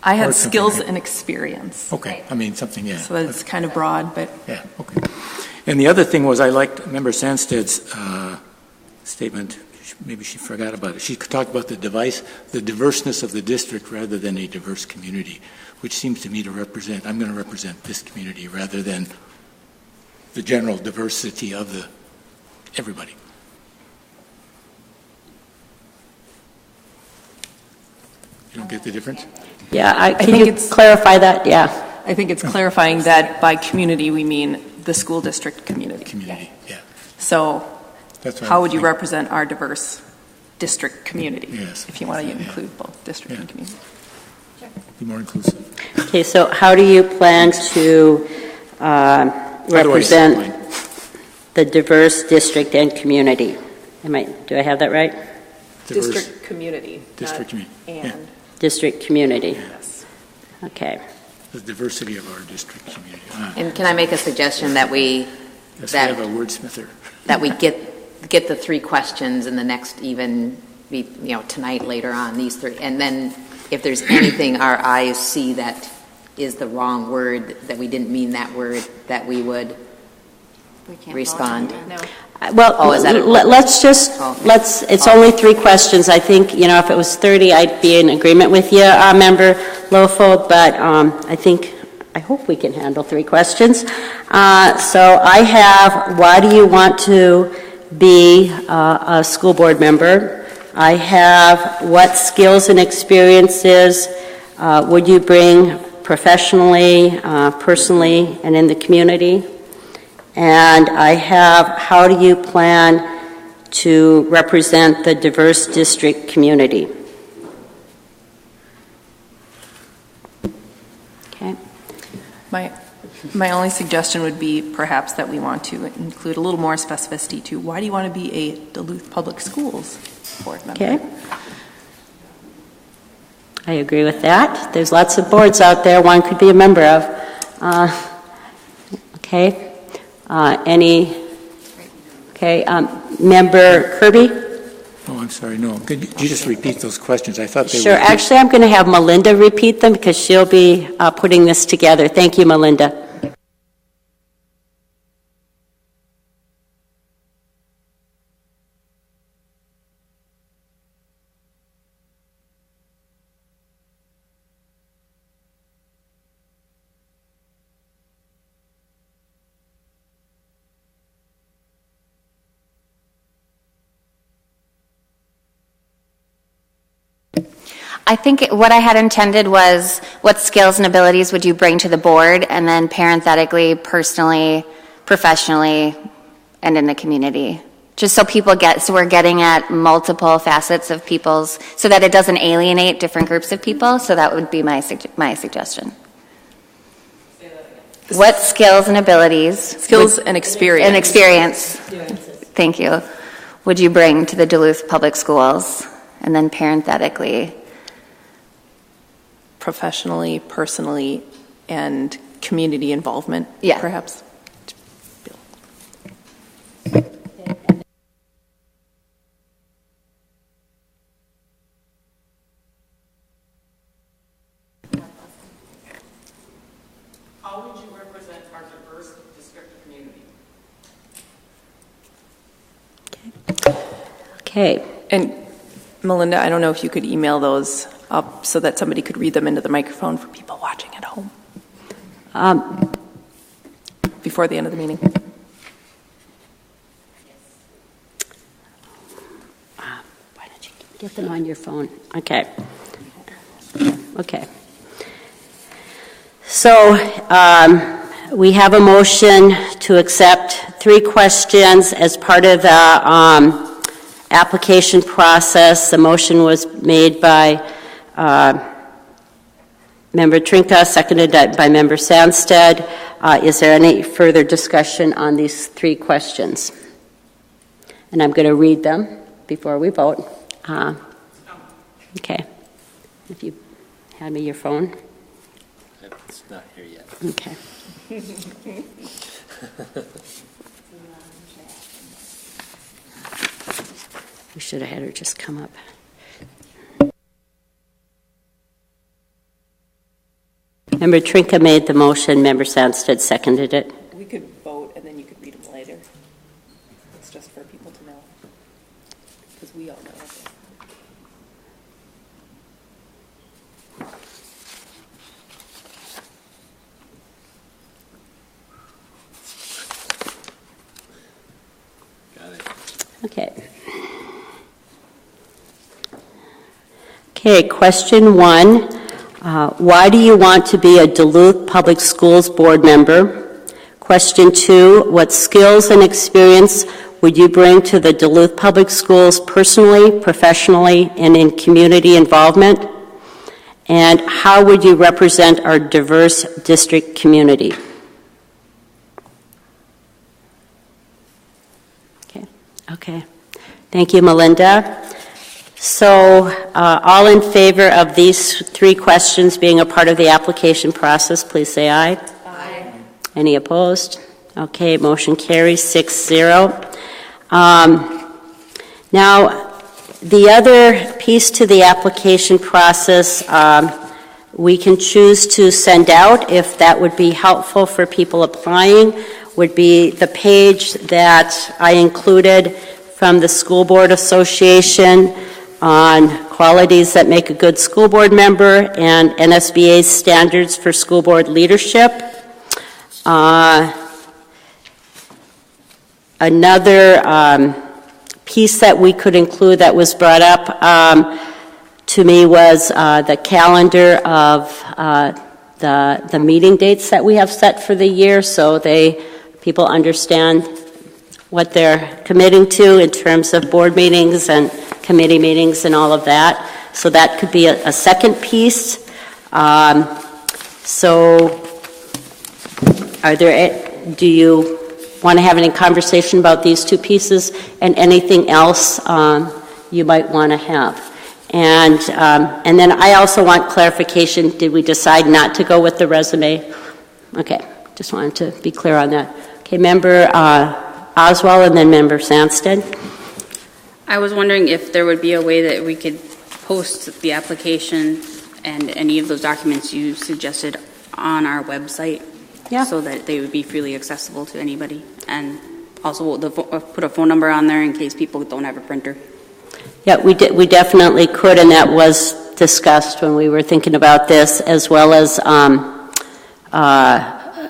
[SPEAKER 4] I had skills and experience.
[SPEAKER 6] Okay, something, yeah.
[SPEAKER 4] So it's kind of broad, but.
[SPEAKER 6] Yeah, okay. And the other thing was, I liked Member Sandsted's statement. Maybe she forgot about it. She talked about the diverseness of the district rather than a diverse community, which seems to me to represent, I'm going to represent this community rather than the general diversity of everybody. You don't get the difference?
[SPEAKER 1] Yeah, can you clarify that? Yeah.
[SPEAKER 4] I think it's clarifying that by community we mean the school district community.
[SPEAKER 6] Community, yeah.
[SPEAKER 4] So
[SPEAKER 6] That's
[SPEAKER 4] how would you represent our diverse district community?
[SPEAKER 6] Yes.
[SPEAKER 4] If you want to include both district and community.
[SPEAKER 6] Be more inclusive.
[SPEAKER 1] Okay, so how do you plan to represent the diverse district and community? Do I have that right?
[SPEAKER 4] District community.
[SPEAKER 6] District community.
[SPEAKER 4] And.
[SPEAKER 1] District community.
[SPEAKER 6] Yes.
[SPEAKER 1] Okay.
[SPEAKER 6] The diversity of our district community.
[SPEAKER 2] And can I make a suggestion that we
[SPEAKER 6] have a wordsmither.
[SPEAKER 2] That we get the 3 questions in the next tonight, later on, these 3, and then if there's anything our eyes see that is the wrong word, that we didn't mean that word, that we would respond.
[SPEAKER 4] No.
[SPEAKER 1] Well, it's only 3 questions. I think, if it was 30, I'd be in agreement with you, Member Lofo, but I hope we can handle 3 questions. So I have, why do you want to be a school board member? I have, what skills and experiences would you bring professionally, personally, and in the community? And I have, how do you plan to represent the diverse district community? Okay.
[SPEAKER 4] My only suggestion would be perhaps that we want to include a little more specificity to why do you want to be a Duluth Public Schools board member?
[SPEAKER 1] Okay. I agree with that. There's lots of boards out there one could be a member of. Okay. Member Kirby?
[SPEAKER 6] Oh, I'm sorry, no. Could you just repeat those questions? I thought they were...
[SPEAKER 1] Sure. Actually, I'm going to have Melinda repeat them because she'll be putting this together. Thank you, Melinda.
[SPEAKER 7] I think what I had intended was what skills and abilities would you bring to the board, and then parenthetically, personally, professionally, and in the community. Just so people so we're getting at multiple facets of people's, so that it doesn't alienate different groups of people. So that would be my suggestion. What skills and abilities?
[SPEAKER 4] Skills and experience.
[SPEAKER 7] And experience. Thank you. Would you bring to the Duluth Public Schools? And then parenthetically.
[SPEAKER 4] Professionally, personally, and community involvement,
[SPEAKER 7] Yeah.
[SPEAKER 4] perhaps.
[SPEAKER 8] How would you represent our diverse district community?
[SPEAKER 1] Okay.
[SPEAKER 4] And Melinda, I don't know if you could email those up so that somebody could read them into the microphone for people watching at home before the end of the meeting.
[SPEAKER 1] Why don't you get them on your phone? Okay. Okay. So we have a motion to accept 3 questions as part of the application process. The motion was made by Member Trinka, seconded by Member Sandstead. Is there any further discussion on these 3 questions? And I'm going to read them before we vote. Okay. If you hand me your phone.
[SPEAKER 5] It's not here yet.
[SPEAKER 1] Okay. We should have had her just come up. Member Trinka made the motion. Member Sandstead seconded it.
[SPEAKER 4] We could vote and then you could read them later. It's just for people to know. Because we all know it.
[SPEAKER 5] Got it.
[SPEAKER 1] Okay. Okay, question 1. Why do you want to be a Duluth Public Schools board member? Question 2. What skills and experience would you bring to the Duluth Public Schools personally, professionally, and in community involvement? And how would you represent our diverse district community? Okay. Thank you, Melinda. So, all in favor of these 3 questions being a part of the application process, please say aye.
[SPEAKER 7] Aye.
[SPEAKER 1] Any opposed? Okay, motion carries 6-0. Now, the other piece to the application process, we can choose to send out, if that would be helpful for people applying, would be the page that I included from the School Board Association on qualities that make a good school board member and NSBA's standards for school board leadership. Another piece that we could include that was brought up to me was the calendar of the meeting dates that we have set for the year, so people understand what they're committing to in terms of board meetings and committee meetings and all of that. So that could be a second piece. So do you want to have any conversation about these 2 pieces and anything else you might want to have? And then I also want clarification. Did we decide not to go with the resume? Okay, just wanted to be clear on that. Okay, Member Oswald and then Member Sandstead.
[SPEAKER 3] I was wondering if there would be a way that we could post the application and any of those documents you suggested on our website, so that they would be freely accessible to anybody, and also put a phone number on there in case people don't have a printer.
[SPEAKER 1] Yeah, we definitely could, and that was discussed when we were thinking about this, as well as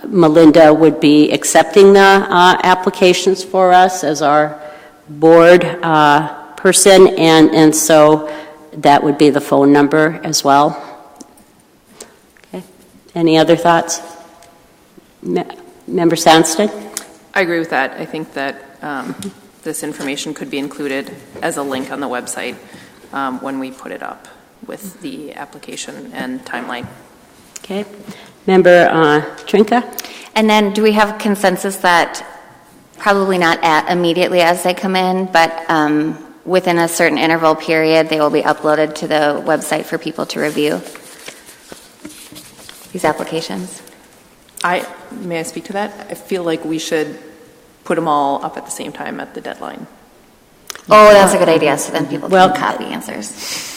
[SPEAKER 1] Melinda would be accepting the applications for us as our board person, and so that would be the phone number as well. Okay. Any other thoughts? Member Sandsted?
[SPEAKER 4] I agree with that. I think that this information could be included as a link on the website when we put it up with the application and timeline.
[SPEAKER 1] Okay. Member Trinka?
[SPEAKER 7] And then do we have consensus that probably not immediately as they come in, but within a certain interval period, they will be uploaded to the website for people to review these applications?
[SPEAKER 4] May I speak to that? I feel like we should put them all up at the same time at the deadline.
[SPEAKER 7] Oh, that's a good idea. So then people can copy answers.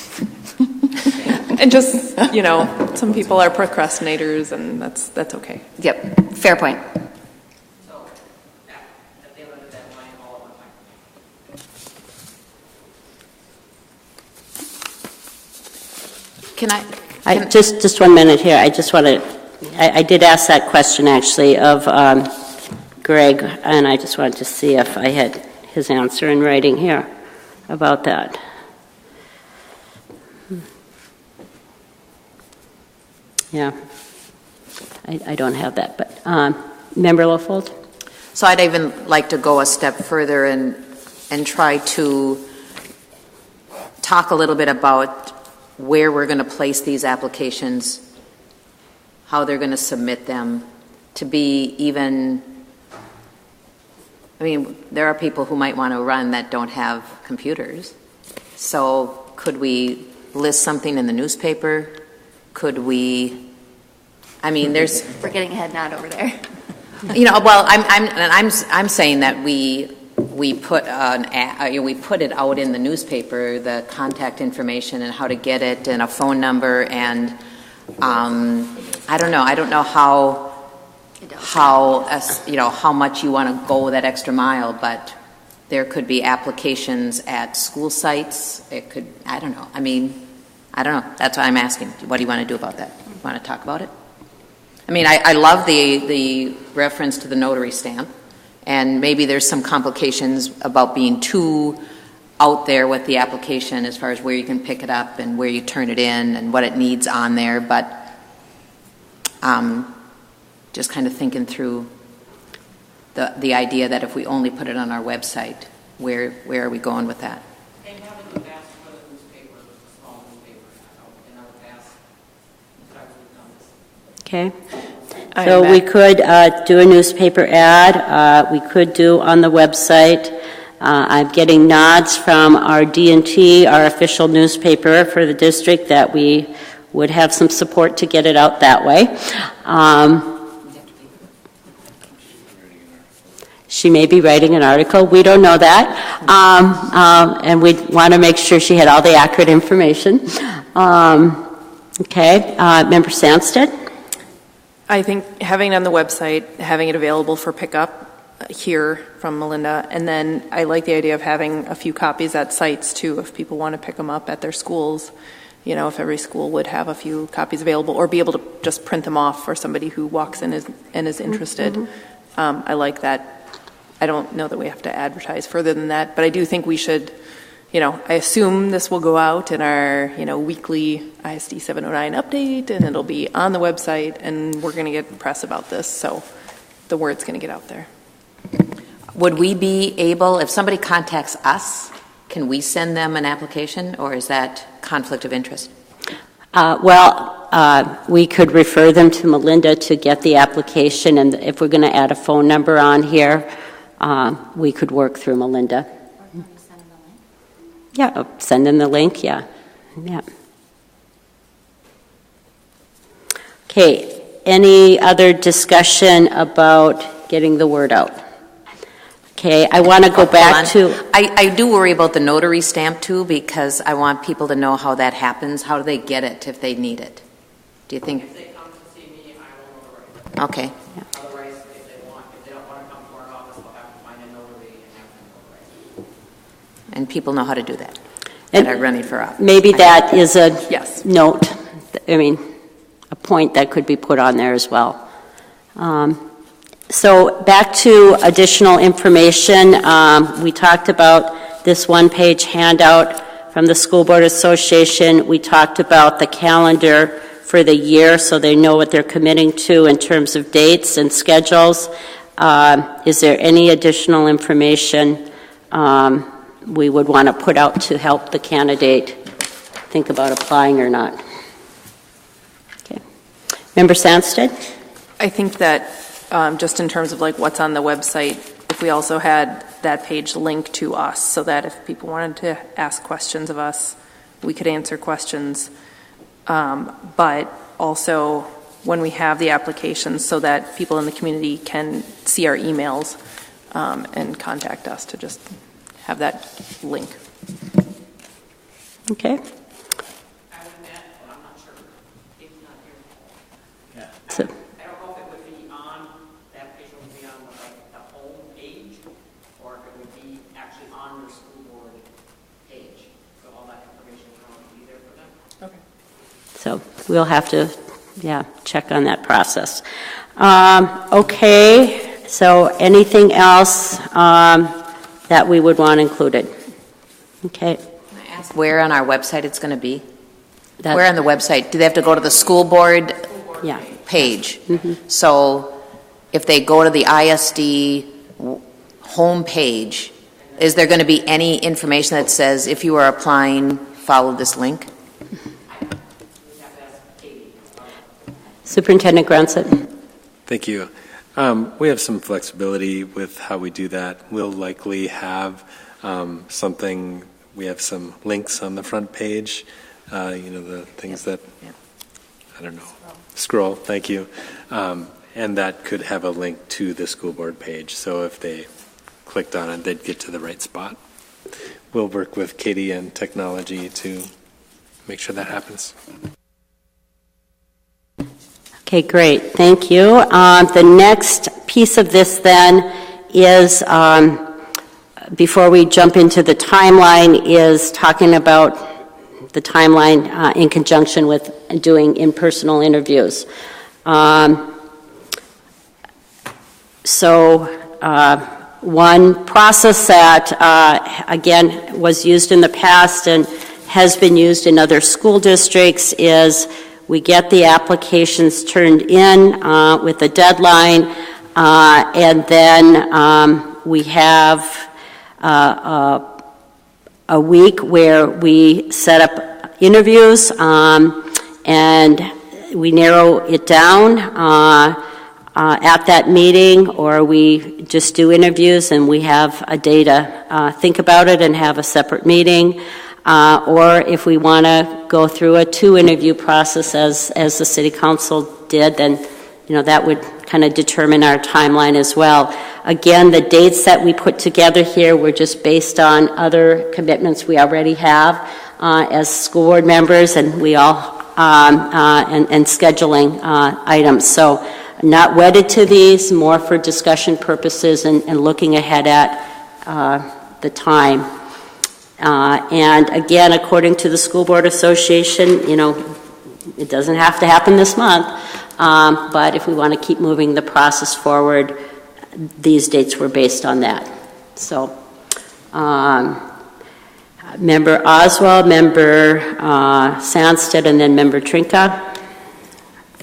[SPEAKER 4] And just, some people are procrastinators, and that's okay.
[SPEAKER 7] Yep, fair point.
[SPEAKER 8] So, at the end of the deadline, all at one time.
[SPEAKER 2] Can I?
[SPEAKER 1] Just 1 minute here. I just want to, I did ask that question actually of Greg, and I just wanted to see if I had his answer in writing here about that. Yeah, I don't have that, but Member Lofold?
[SPEAKER 2] So I'd even like to go a step further and try to talk a little bit about where we're going to place these applications, how they're going to submit them, to be even, there are people who might want to run that don't have computers. So could we list something in the newspaper? Could we, there's...
[SPEAKER 7] We're getting a head nod over there.
[SPEAKER 2] Well, I'm saying that we put we put it out in the newspaper, the contact information and how to get it, and a phone number, and I don't know how much you want to go that extra mile, but there could be applications at school sites. It could, I don't know. I don't know. That's why I'm asking. What do you want to do about that? Want to talk about it? I love the reference to the notary stamp, and maybe there's some complications about being too out there with the application as far as where you can pick it up and where you turn it in and what it needs on there, but just kind of thinking through the idea that if we only put it on our website, where are we going with that?
[SPEAKER 8] And having the past put a newspaper, a small newspaper, in our past, that we've done this.
[SPEAKER 1] Okay. So we could do a newspaper ad. We could do on the website. I'm getting nods from our D&T, our official newspaper for the district, that we would have some support to get it out that way. She may be writing an article. We don't know that. And we want to make sure she had all the accurate information. Okay. Member Sandsted?
[SPEAKER 4] I think having it on the website, having it available for pickup here from Melinda, and then I like the idea of having a few copies at sites too, if people want to pick them up at their schools. If every school would have a few copies available, or be able to just print them off for somebody who walks in and is interested. Mm-hmm. I like that. I don't know that we have to advertise further than that, but I do think we should, I assume this will go out in our, weekly ISD 709 update, and it'll be on the website, and we're going to get press about this, so the word's going to get out there.
[SPEAKER 2] Would we be able, if somebody contacts us, can we send them an application, or is that conflict of interest?
[SPEAKER 1] We could refer them to Melinda to get the application, and if we're going to add a phone number on here, we could work through Melinda. Yeah, send them the link, yeah. Okay, any other discussion about getting the word out? Okay, I want to go back to...
[SPEAKER 2] I do worry about the notary stamp too, because I want people to know how that happens. How do they get it if they need it? Do you think...
[SPEAKER 8] If they come to see me, I will notarize it.
[SPEAKER 2] Okay.
[SPEAKER 8] Yeah. Otherwise, if they don't want to come to our office, they'll have to find a notary and have them notarize it.
[SPEAKER 2] And people know how to do that. And are running for office.
[SPEAKER 1] Maybe that is a
[SPEAKER 4] Yes.
[SPEAKER 1] note, a point that could be put on there as well. So back to additional information. We talked about this one-page handout from the School Board Association, we talked about the calendar for the year so they know what they're committing to in terms of dates and schedules. Is there any additional information we would want to put out to help the candidate think about applying or not? Okay. Member Sandstead?
[SPEAKER 4] I think that just in terms of like what's on the website, if we also had that page linked to us so that if people wanted to ask questions of us, we could answer questions. But also when we have the applications so that people in the community can see our emails and contact us to just have that link.
[SPEAKER 1] Okay. So,
[SPEAKER 8] I don't know if it would be on, the application would be on the home page, or if it would be actually on your school board page. So all that information would be there for them.
[SPEAKER 4] Okay.
[SPEAKER 1] so we'll have to, check on that process. Okay, so anything else that we would want included? Okay.
[SPEAKER 2] Can I ask where on our website it's going to be?
[SPEAKER 1] That-
[SPEAKER 2] Where on the website? Do they have to go to the school board
[SPEAKER 1] Yeah.
[SPEAKER 2] page? So if they go to the ISD home page, is there going to be any information that says if you are applying, follow this link?
[SPEAKER 1] Superintendent Grunson?
[SPEAKER 5] Thank you. We have some flexibility with how we do that. We'll likely have we have some links on the front page, the things that, I don't know, scroll, thank you. And that could have a link to the school board page. So if they clicked on it, they'd get to the right spot. We'll work with Katie and technology to make sure that happens.
[SPEAKER 1] Okay, great. Thank you. The next piece of this then is, before we jump into the timeline, is talking about the timeline in conjunction with doing in-person interviews. One process that, again, was used in the past and has been used in other school districts is we get the applications turned in with a deadline, and then we have a week where we set up interviews, and we narrow it down at that meeting, or we just do interviews and we have a day to think about it and have a separate meeting. Or if we want to go through a 2-interview process as the city council did, then that would kind of determine our timeline as well. Again, the dates that we put together here were just based on other commitments we already have as school board members, and we all and scheduling items. So not wedded to these, more for discussion purposes and looking ahead at the time. And again, according to the School Board Association, it doesn't have to happen this month, but if we want to keep moving the process forward, these dates were based on that. So, Member Oswald, Member Sandstead, and then Member Trinka.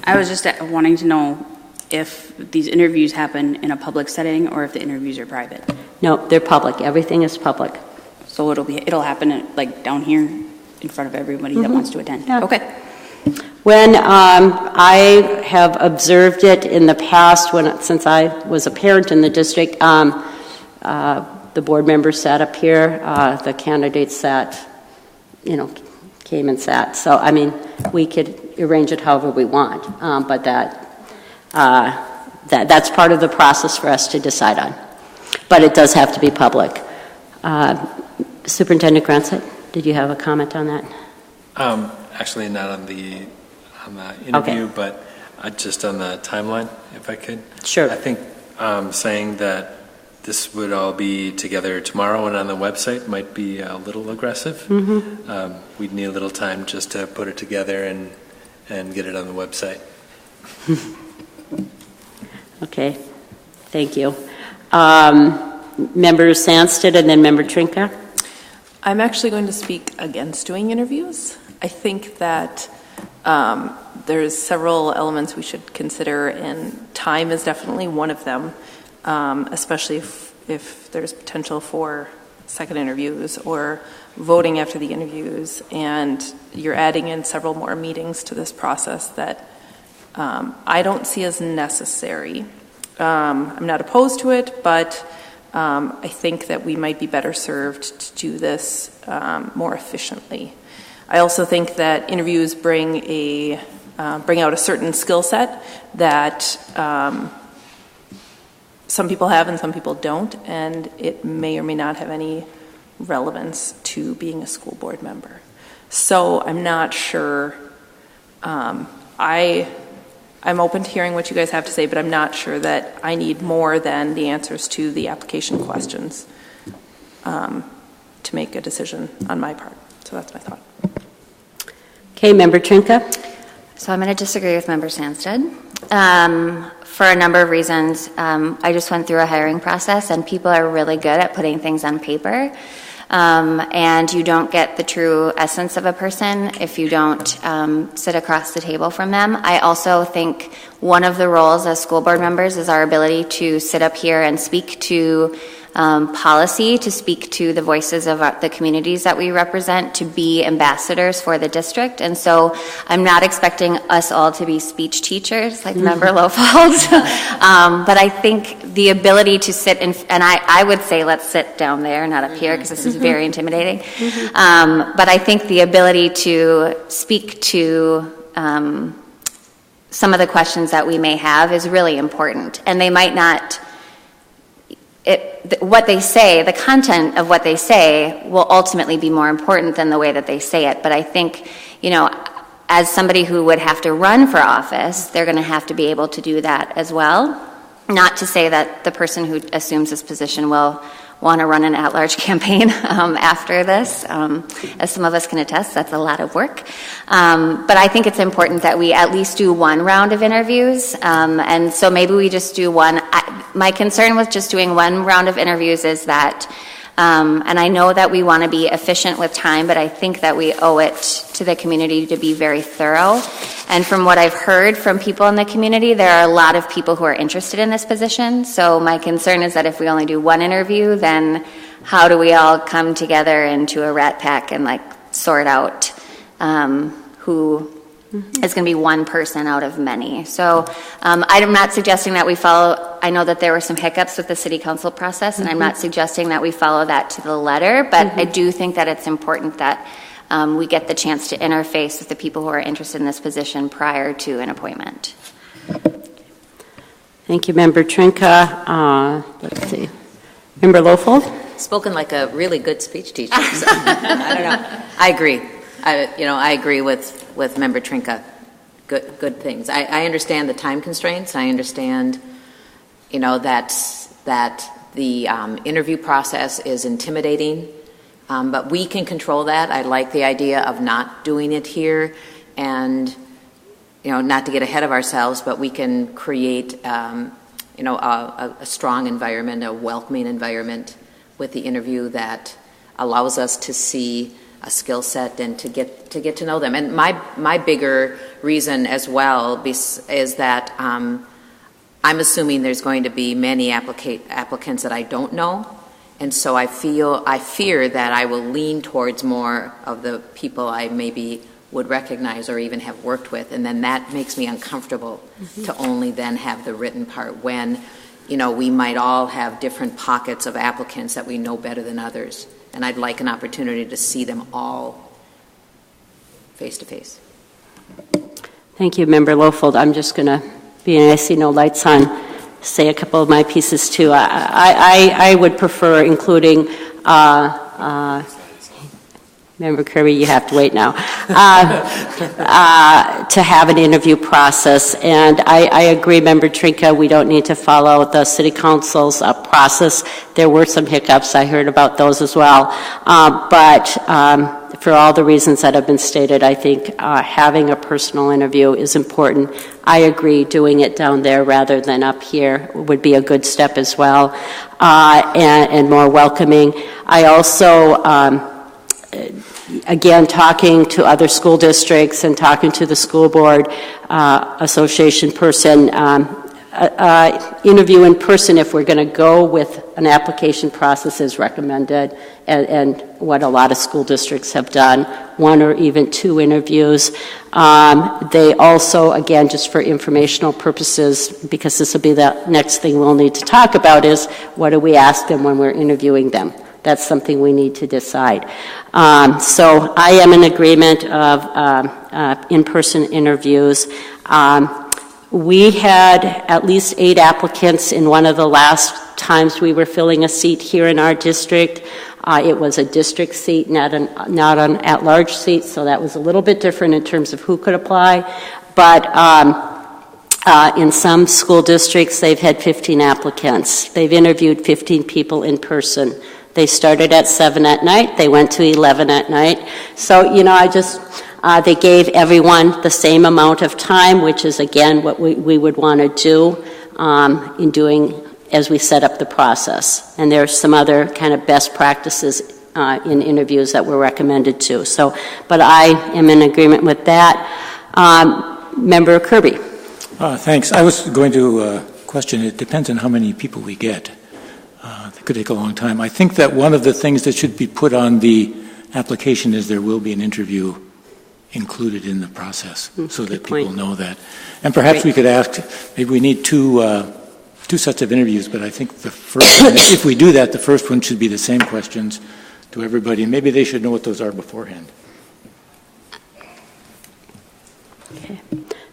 [SPEAKER 3] I was just wanting to know if these interviews happen in a public setting or if the interviews are private.
[SPEAKER 1] No, they're public. Everything is public.
[SPEAKER 3] So it'll happen like down here in front of everybody that wants to attend.
[SPEAKER 1] Yeah.
[SPEAKER 3] Okay.
[SPEAKER 1] When I have observed it in the past, since I was a parent in the district, the board members sat up here, the candidates sat, came and sat. So I mean, we could arrange it however we want, but that's part of the process for us to decide on. But it does have to be public. Superintendent Grunson, did you have a comment on that?
[SPEAKER 5] Actually, not on the interview,
[SPEAKER 1] Okay.
[SPEAKER 5] but just on the timeline, if I could.
[SPEAKER 1] Sure.
[SPEAKER 5] I think saying that this would all be together tomorrow and on the website might be a little aggressive. We'd need a little time just to put it together and get it on the website.
[SPEAKER 1] Okay, thank you. Member Sandstead and then Member Trinka.
[SPEAKER 4] I'm actually going to speak against doing interviews. I think that there's several elements we should consider, and time is definitely one of them, especially if there's potential for second interviews or voting after the interviews, and you're adding in several more meetings to this process that I don't see as necessary. I'm not opposed to it, but I think that we might be better served to do this more efficiently. I also think that interviews bring out a certain skill set that some people have and some people don't, and it may or may not have any relevance to being a school board member. So I'm not sure. I'm open to hearing what you guys have to say, but I'm not sure that I need more than the answers to the application questions to make a decision on my part. So that's my thought.
[SPEAKER 1] Okay, Member Trinka?
[SPEAKER 7] So I'm going to disagree with Member Sandsted for a number of reasons. I just went through a hiring process, and people are really good at putting things on paper. And you don't get the true essence of a person if you don't sit across the table from them. I also think one of the roles as school board members is our ability to sit up here and speak to policy, to speak to the voices of the communities that we represent, to be ambassadors for the district. And so I'm not expecting us all to be speech teachers like Member Lofold. But I think the ability to sit and I would say let's sit down there, not up here, because this is very intimidating. But I think the ability to speak to some of the questions that we may have is really important. And they might not... what they say, the content of what they say will ultimately be more important than the way that they say it. But I think, as somebody who would have to run for office, they're going to have to be able to do that as well. Not to say that the person who assumes this position will want to run an at-large campaign after this. As some of us can attest, that's a lot of work. But I think it's important that we at least do one round of interviews. And so maybe we just do one. My concern with just doing one round of interviews is that, and I know that we want to be efficient with time, but I think that we owe it to the community to be very thorough. And from what I've heard from people in the community, there are a lot of people who are interested in this position. So my concern is that if we only do one interview, then how do we all come together into a rat pack and sort out who is going to be one person out of many. So I'm not suggesting that we follow, I know that there were some hiccups with the city council process, and I'm not suggesting that we follow that to the letter, but I do think that it's important that we get the chance to interface with the people who are interested in this position prior to an appointment.
[SPEAKER 1] Thank you, Member Trinka. Let's see. Member Lofold?
[SPEAKER 2] Spoken like a really good speech teacher. So, I don't know. I agree. I agree with Member Trinka. Good things. I understand the time constraints. I understand, that the interview process is intimidating, but we can control that. I like the idea of not doing it here, and not to get ahead of ourselves, but we can create, a strong environment, a welcoming environment with the interview that allows us to see a skill set and to get to know them. And my bigger reason as well is that I'm assuming there's going to be many applicants that I don't know, and so I fear that I will lean towards more of the people I maybe would recognize or even have worked with, and then that makes me uncomfortable to only then have the written part when we might all have different pockets of applicants that we know better than others. And I'd like an opportunity to see them all face to face.
[SPEAKER 1] Thank you, Member Lofold. I'm just going to, being I see no lights on, say a couple of my pieces too. I would prefer including, Member Kirby, you have to wait now, to have an interview process. And I agree, Member Trinka, we don't need to follow the City Council's process. There were some hiccups. I heard about those as well. But for all the reasons that have been stated, I think having a personal interview is important. I agree doing it down there rather than up here would be a good step as well, and more welcoming. I also again, talking to other school districts and talking to the school board association person, interview in person if we're going to go with an application process is recommended, and what a lot of school districts have done, 1 or even 2 interviews. They also, again, just for informational purposes, because this will be the next thing we'll need to talk about, is what do we ask them when we're interviewing them? That's something we need to decide. So I am in agreement of in-person interviews. We had at least 8 applicants in one of the last times we were filling a seat here in our district. It was a district seat, not an at-large seat, so that was a little bit different in terms of who could apply. But in some school districts, they've had 15 applicants. They've interviewed 15 people in person. They started at 7 at night. They went to 11 at night. So, they gave everyone the same amount of time, which is, again, what we would want to do in doing as we set up the process. And there are some other kind of best practices in interviews that were recommended too. So, but I am in agreement with that. Member Kirby.
[SPEAKER 6] Thanks. I was going to question, it depends on how many people we get. It could take a long time. I think that one of the things that should be put on the application is there will be an interview included in the process, so that people know that. And perhaps we could ask, maybe we need two sets of interviews, but I think the first one, if we do that, the first one should be the same questions to everybody, and maybe they should know what those are beforehand.
[SPEAKER 1] Okay.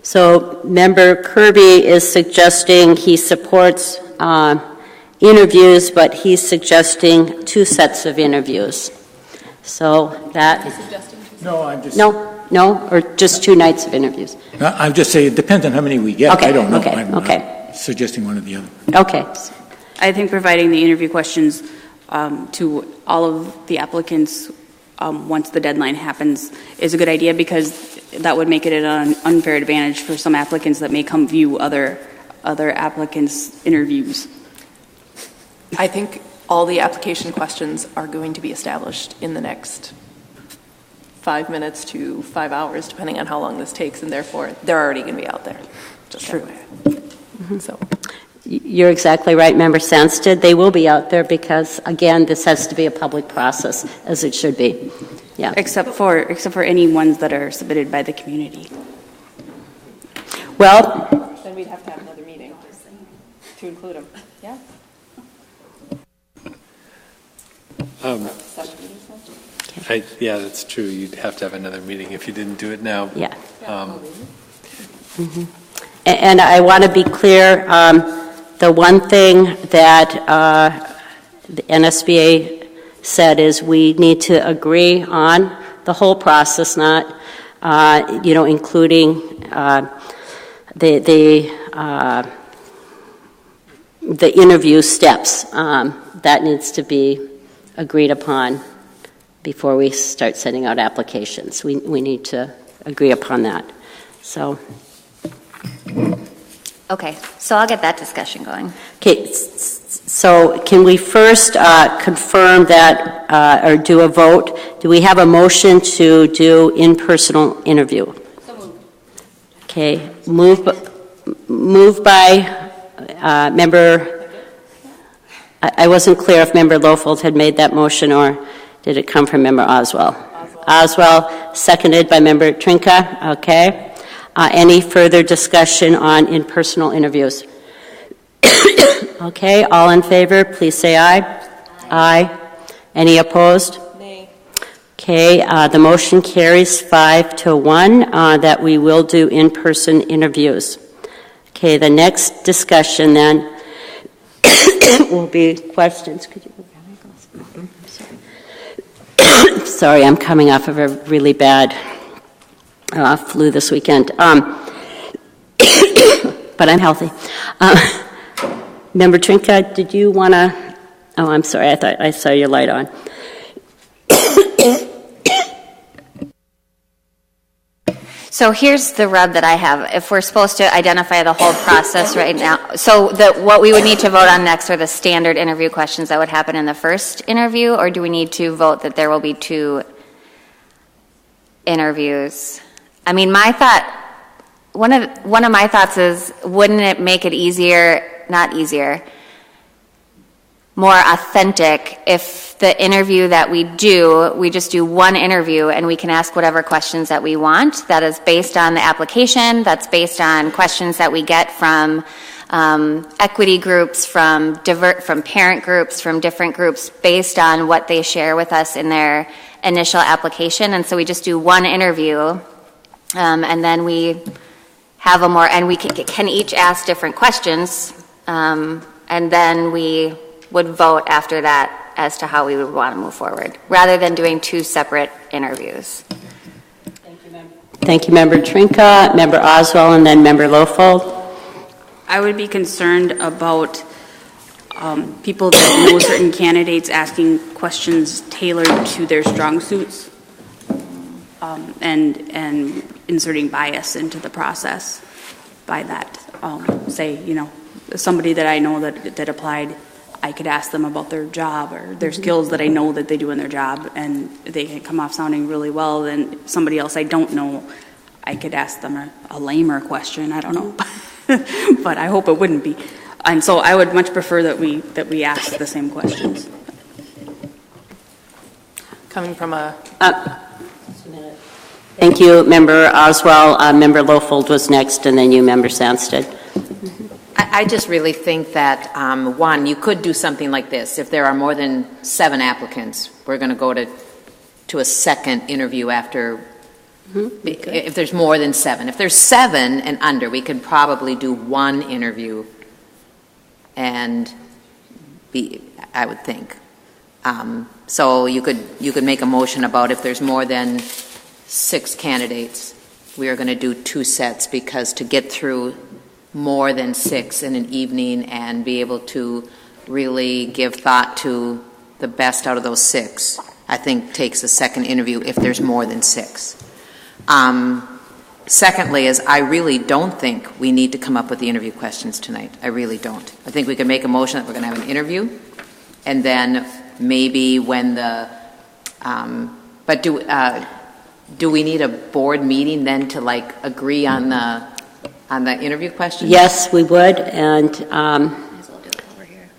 [SPEAKER 1] So Member Kirby is suggesting he supports interviews, but he's suggesting 2 sets of interviews. So that...
[SPEAKER 6] No, I'm just...
[SPEAKER 1] No, or just 2 nights of interviews?
[SPEAKER 6] No, I'm just saying it depends on how many we get.
[SPEAKER 1] Okay,
[SPEAKER 6] I don't know.
[SPEAKER 1] okay,
[SPEAKER 6] I'm
[SPEAKER 1] okay.
[SPEAKER 6] not suggesting one or the other.
[SPEAKER 1] Okay.
[SPEAKER 3] I think providing the interview questions to all of the applicants once the deadline happens is a good idea, because that would make it an unfair advantage for some applicants that may come view other applicants' interviews.
[SPEAKER 4] I think all the application questions are going to be established in the next 5 minutes to 5 hours, depending on how long this takes, and therefore they're already going to be out there. Just true. Mm-hmm. So.
[SPEAKER 1] You're exactly right, Member Sandsted. They will be out there because, again, this has to be a public process, as it should be. Yeah.
[SPEAKER 3] Except for any ones that are submitted by the community.
[SPEAKER 1] Well,
[SPEAKER 4] then we'd have to have another meeting to include them. Yeah.
[SPEAKER 5] Yeah, that's true. You'd have to have another meeting if you didn't do it now.
[SPEAKER 1] Yeah. And I want to be clear, the one thing that the NSBA said is we need to agree on the whole process, not, including the interview steps. That needs to be agreed upon before we start sending out applications. We need to agree upon that. So.
[SPEAKER 7] Okay, so I'll get that discussion going.
[SPEAKER 1] Okay, so can we first confirm that, or do a vote? Do we have a motion to do in-person interview? So moved. Okay, moved by member, I wasn't clear if member Lofold had made that motion or did it come from member Oswald? Oswald, seconded by member Trinka, okay. Any further discussion on in-person interviews? Okay, all in favor, please say aye. Aye. Any opposed?
[SPEAKER 4] Nay.
[SPEAKER 1] Okay, the motion carries 5-1 that we will do in-person interviews. Okay, the next discussion then will be questions. Could you sorry, I'm coming off of a really bad flu this weekend, but I'm healthy. Member Trinka, did you want to? Oh, I'm sorry. I thought I saw your light on.
[SPEAKER 7] So here's the rub that I have. If we're supposed to identify the whole process right now, so what we would need to vote on next are the standard interview questions that would happen in the first interview, or do we need to vote that there will be 2 interviews. I mean, my thought, one of my thoughts is, wouldn't it make it easier, not easier, more authentic if the interview that we just do one interview and we can ask whatever questions that we want that is based on the application, that's based on questions that we get from equity groups, from parent groups, from different groups based on what they share with us in their initial application. And so we just do one interview and then we have and we can each ask different questions and then we would vote after that as to how we would want to move forward, rather than doing two separate interviews.
[SPEAKER 1] Thank you, Member Trinka, Member Oswald, and then Member Lofold.
[SPEAKER 3] I would be concerned about people that know certain candidates asking questions tailored to their strong suits and inserting bias into the process by that. Say, somebody that I know that applied, I could ask them about their job or their skills that I know that they do in their job, and they can come off sounding really well. Then somebody else I don't know, I could ask them a lamer question. I don't know, but I hope it wouldn't be. And so I would much prefer that we ask the same questions.
[SPEAKER 4] Coming from a...
[SPEAKER 1] Thank you, Member Oswald. Member Lofold was next, and then you, Member Sandstead.
[SPEAKER 2] I just really think that, one, you could do something like this. If there are more than 7 applicants, we're going to go to a second interview after, if there's more than 7. If there's 7 and under, we could probably do one interview and I would think. So you could make a motion about if there's more than 6 candidates, we are going to do 2 sets, because to get through more than 6 in an evening and be able to really give thought to the best out of those 6, I think takes a second interview if there's more than 6. Secondly is, I really don't think we need to come up with the interview questions tonight. I really don't. I think we can make a motion that we're going to have an interview, and then maybe when the, but do we need a board meeting then to agree on the interview questions?
[SPEAKER 1] Yes, we would, and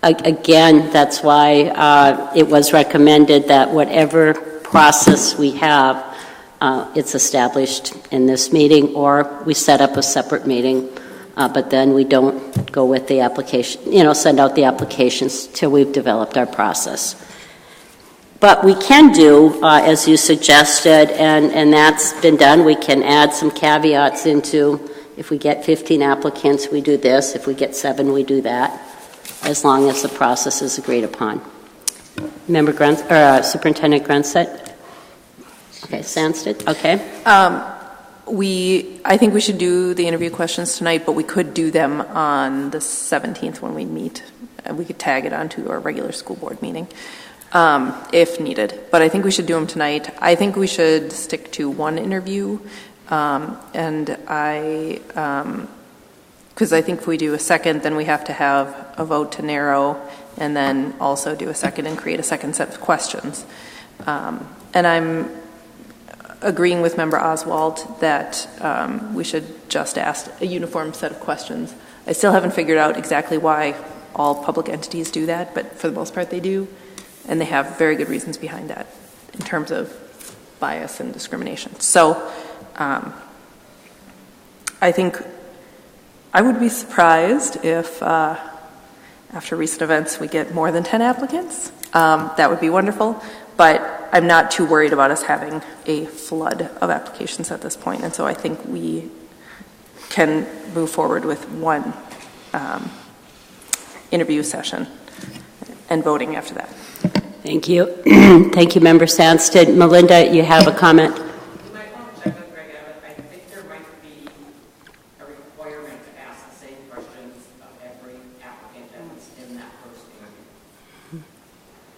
[SPEAKER 1] again, that's why it was recommended that whatever process we have, it's established in this meeting, or we set up a separate meeting, but then we don't go with the application, send out the applications till we've developed our process. But we can do, as you suggested, and that's been done, we can add some caveats into, if we get 15 applicants, we do this. If we get 7, we do that, as long as the process is agreed upon. Superintendent Grunstedt? Okay, Sandstead? Okay.
[SPEAKER 4] I think we should do the interview questions tonight, but we could do them on the 17th when we meet. We could tag it onto our regular school board meeting if needed. But I think we should do them tonight. I think we should stick to one interview. Because I think if we do a second, then we have to have a vote to narrow, and then also do a second and create a second set of questions. And I'm agreeing with Member Oswald that we should just ask a uniform set of questions. I still haven't figured out exactly why all public entities do that, but for the most part they do, and they have very good reasons behind that in terms of bias and discrimination. So I think I would be surprised if after recent events we get more than 10 applicants. That would be wonderful, but I'm not too worried about us having a flood of applications at this point, and so I think we can move forward with one interview session and voting after that.
[SPEAKER 1] Thank you. Thank you, Member Sandstead. Melinda, you have a comment?
[SPEAKER 8] You might want to check with Greg Abbott. I think there might be a requirement to ask the same questions of every applicant that was in that first interview.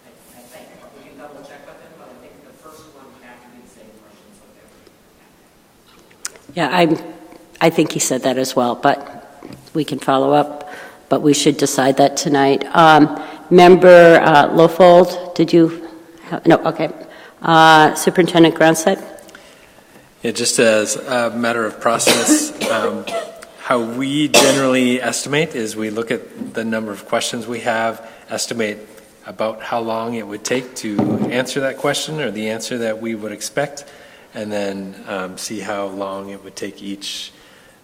[SPEAKER 8] I think, we can double check with him, but I think the first one would have to be the same questions of every applicant.
[SPEAKER 1] Yeah, I think he said that as well, but we can follow up. But we should decide that tonight. Member Lofold, did you have, no, okay. Superintendent Grunstedt?
[SPEAKER 5] Yeah, just as a matter of process, how we generally estimate is we look at the number of questions we have, estimate about how long it would take to answer that question or the answer that we would expect, and then see how long it would take each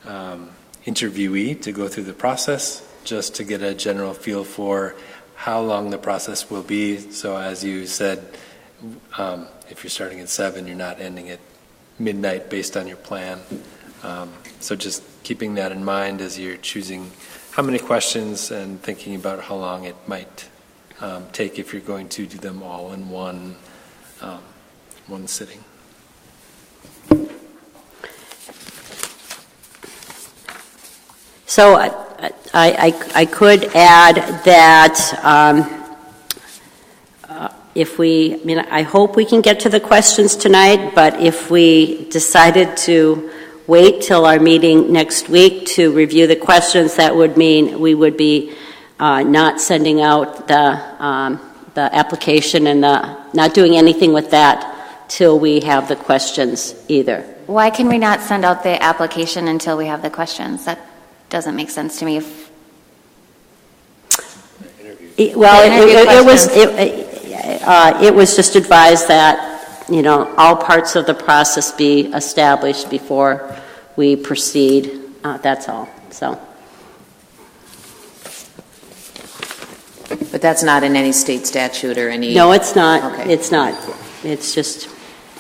[SPEAKER 5] interviewee to go through the process, just to get a general feel for how long the process will be. So as you said, if you're starting at 7, you're not ending at midnight based on your plan. So just keeping that in mind as you're choosing how many questions and thinking about how long it might take if you're going to do them all in one sitting.
[SPEAKER 1] So I could add that I hope we can get to the questions tonight, but if we decided to wait till our meeting next week to review the questions, that would mean we would be not sending out the application and not doing anything with that till we have the questions either.
[SPEAKER 7] Why can we not send out the application until we have the questions? That doesn't make sense to me.
[SPEAKER 1] It was just advised that, all parts of the process be established before we proceed. That's all. So.
[SPEAKER 2] But that's not in any state statute or any...
[SPEAKER 1] No, it's not.
[SPEAKER 2] Okay.
[SPEAKER 1] It's not. It's just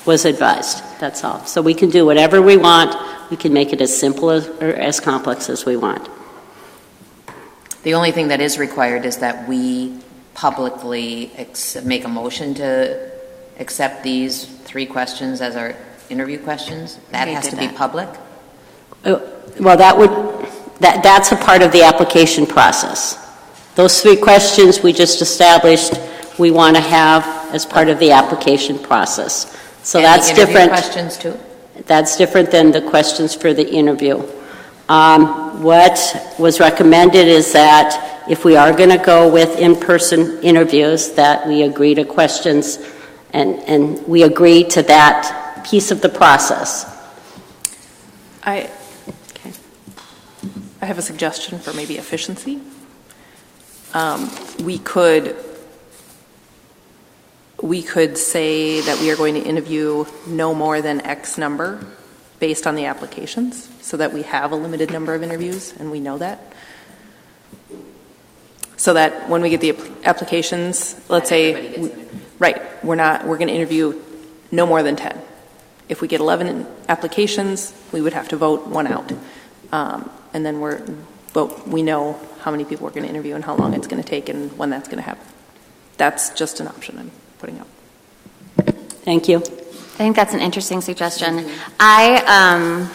[SPEAKER 1] was advised. That's all. So we can do whatever we want. We can make it as simple or as complex as we want.
[SPEAKER 2] The only thing that is required is that we publicly make a motion to accept these 3 questions as our interview questions. That has to be public?
[SPEAKER 1] Well, that's a part of the application process. Those 3 questions we just established we want to have as part of the application process. So
[SPEAKER 2] and
[SPEAKER 1] that's
[SPEAKER 2] the interview
[SPEAKER 1] different.
[SPEAKER 2] Questions too?
[SPEAKER 1] That's different than the questions for the interview. What was recommended is that if we are going to go with in-person interviews, that we agree to questions and we agree to that piece of the process.
[SPEAKER 4] I have a suggestion for maybe efficiency. We could say that we are going to interview no more than X number based on the applications, so that we have a limited number of interviews and we know that. So that when we get the applications, let's say, right, we're going to interview no more than 10. If we get 11 applications, we would have to vote 1 out. And then we know how many people we're going to interview and how long it's going to take and when that's going to happen. That's just an option I'm putting up.
[SPEAKER 1] Thank you.
[SPEAKER 7] I think that's an interesting suggestion. I'm